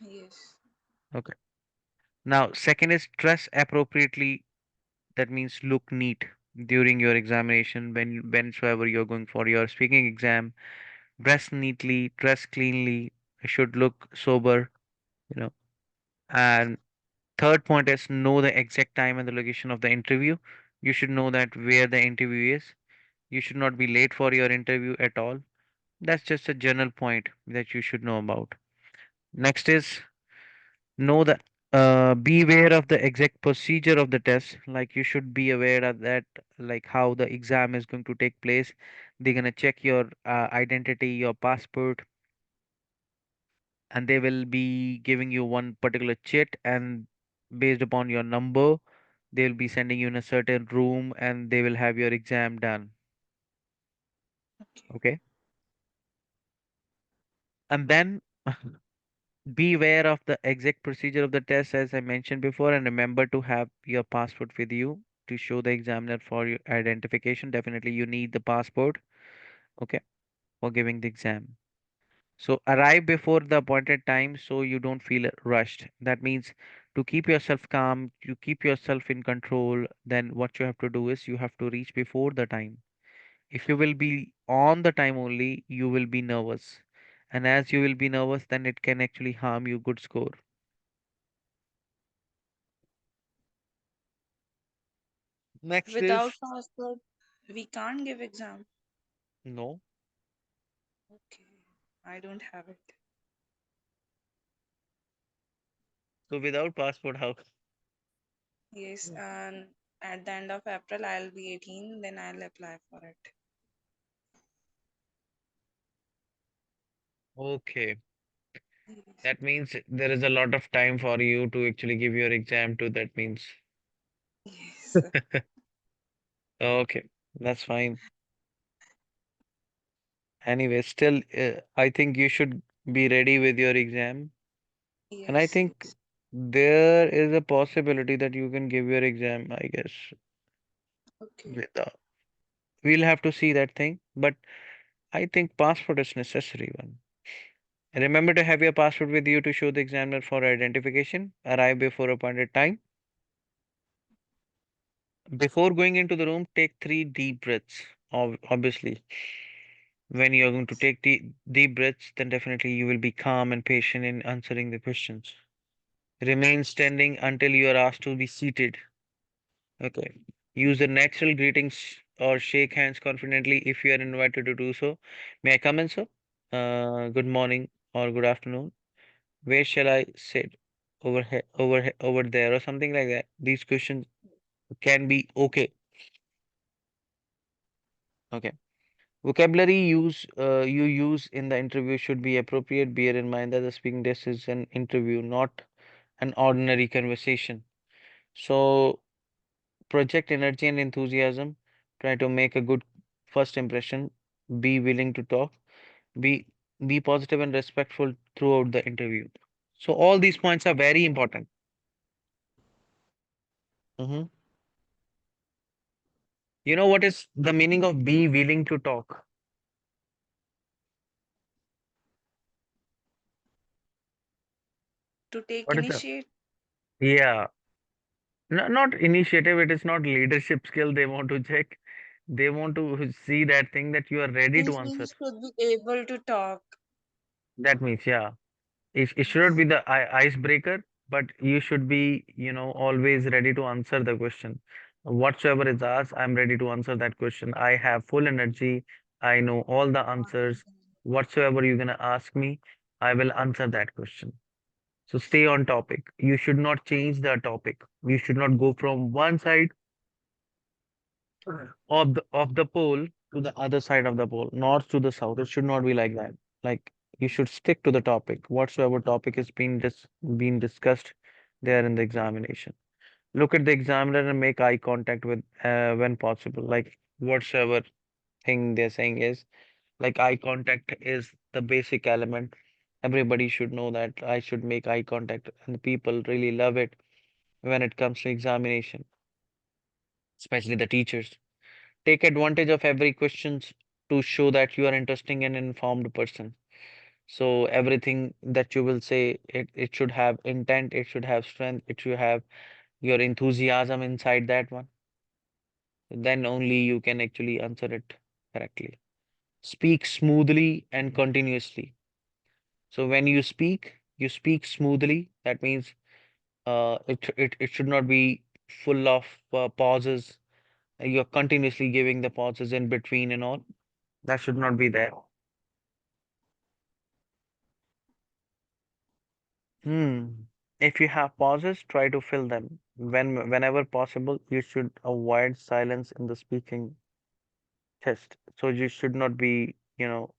S2: Yes.
S1: Okay. Now, second is dress appropriately. That means look neat during your examination whensoever you're going for your speaking exam. Dress neatly, dress cleanly, should look sober, you know. And third point is know the exact time and the location of the interview. You should know that where the interview is. You should not be late for your interview at all. That's just a general point that you should know about. Next is know the be aware of the exact procedure of the test. Like you should be aware of that, like how the exam is going to take place. They're gonna check your identity, your passport, and they will be giving you one particular chit, and based upon your number they'll be sending you in a certain room and they will have your exam done.
S2: Okay.
S1: Okay. And then Be aware of the exact procedure of the test as I mentioned before, and remember to have your passport with you to show the examiner for your identification. Definitely, you need the passport, okay, for giving the exam. So arrive before the appointed time so you don't feel rushed. That means to keep yourself calm, to keep yourself in control, then what you have to do is you have to reach before the time. If you will be on the time only, you will be nervous. And as you will be nervous, then it can actually harm your good score. Next
S2: Without
S1: is
S2: passport, we can't give exam.
S1: no.
S2: Okay, I don't have it.
S1: So without passport, how?
S2: Yes, and at the end of April, I'll be 18, then I'll apply for it.
S1: Okay.
S2: Yes.
S1: That means there is a lot of time for you to actually give your exam to. That means.
S2: Yes.
S1: Okay, that's fine. Anyway, still, I think you should be ready with your exam. And I
S2: Yes,
S1: think
S2: yes.
S1: there is a possibility that you can give your exam, I guess.
S2: Okay.
S1: With we'll have to see that thing. But I think passport is necessary one. Remember to have your passport with you to show the examiner for identification. Arrive before appointed time. Before going into the room, take 3 deep breaths. Obviously, when you're going to take deep breaths, then definitely you will be calm and patient in answering the questions. Remain standing until you are asked to be seated. Okay. Use the natural greetings or shake hands confidently if you are invited to do so. May I come in, sir? Good morning or good afternoon. Where shall I sit? Over here, over there, or something like that. These questions can be okay. Okay. Vocabulary you use in the interview should be appropriate. Bear in mind that the speaking test is an interview, not an ordinary conversation. So project energy and enthusiasm. Try to make a good first impression. Be willing to talk. Be be positive and respectful throughout the interview. So all these points are very important. Mhm. You know what is the meaning of be willing to talk?
S2: To take
S1: What is the
S2: initiate,
S1: yeah? Not initiative. It is not leadership skill they want to check. They want to see that thing that you are ready to
S2: means
S1: answer.
S2: we should be able to talk.
S1: That means yeah. It should not
S2: Yes.
S1: be the icebreaker, but you should be, always ready to answer the question. Whatsoever is asked, I'm ready to answer that question. I have full energy. I know all the answers. Whatsoever you're gonna ask me, I will answer that question. So stay on topic. You should not change the topic. You should not go from one side of the pole to the other side of the pole, north to the south. It should not be like that. Like you should stick to the topic. Whatsoever topic is being discussed there in the examination. Look at the examiner and make eye contact with when possible. Like whatsoever thing they're saying is like eye contact is the basic element. Everybody should know that I should make eye contact, and people really love it when it comes to examination, especially the teachers. Take advantage of every questions to show that you are interesting and informed person. So everything that you will say, it should have intent, it should have strength, it should have your enthusiasm inside that one. Then only you can actually answer it correctly. Speak smoothly and continuously. So when you speak smoothly. That means it should not be full of pauses. You're continuously giving the pauses in between and all. That should not be there. Hmm. If you have pauses, try to fill them. Whenever possible, you should avoid silence in the speaking test. So you should not be,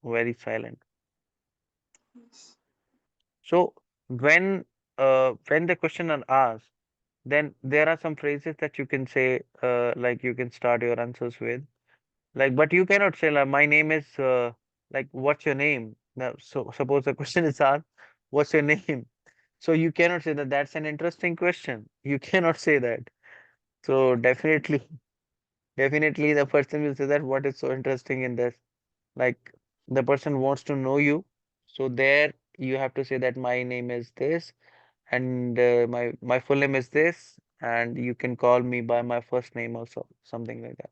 S1: very silent.
S2: Yes.
S1: So when the question are asked, then there are some phrases that you can say, like you can start your answers with. Like, but you cannot say like, my name is like what's your name? Now, so suppose the question is asked, What's your name? So you cannot say that that's an interesting question. You cannot say that. So definitely, definitely the person will say that what is so interesting in this? Like the person wants to know you. So there you have to say that my name is this and my full name is this and you can call me by my first name also, something like that.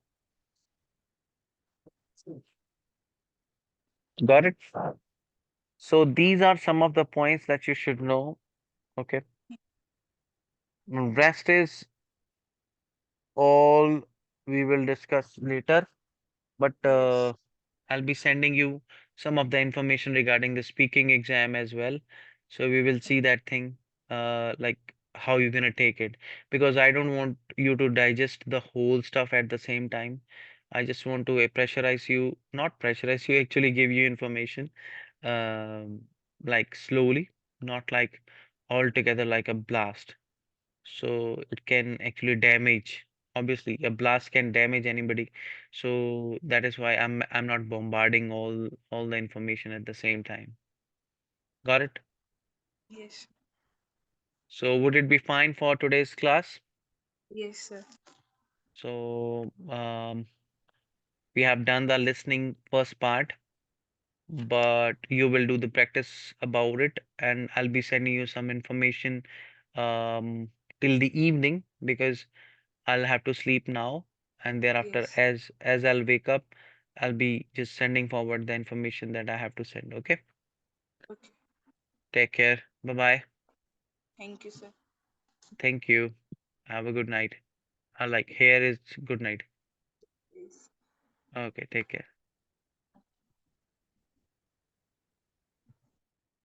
S1: Got it? So these are some of the points that you should know. Okay. Rest is all we will discuss later, but
S2: Yes.
S1: I'll be sending you some of the information regarding the speaking exam as well. So we will see that thing, like how you're gonna take it. Because I don't want you to digest the whole stuff at the same time. I just want to pressurize you, not pressurize you, actually give you information, um, like slowly, not like altogether like a blast. So it can actually damage. Obviously, a blast can damage anybody. So that is why I'm not bombarding all the information at the same time. Got it?
S2: Yes.
S1: So would it be fine for today's class?
S2: Yes, sir.
S1: So we have done the listening first part, but you will do the practice about it, and I'll be sending you some information till the evening because I'll have to sleep now, and thereafter,
S2: Yes.
S1: as I'll wake up, I'll be just sending forward the information that I have to send. Okay?
S2: Okay.
S1: Take care. Bye bye.
S2: Thank you, sir.
S1: Thank you. Have a good night. I like here is good night.
S2: Yes.
S1: Okay, take care.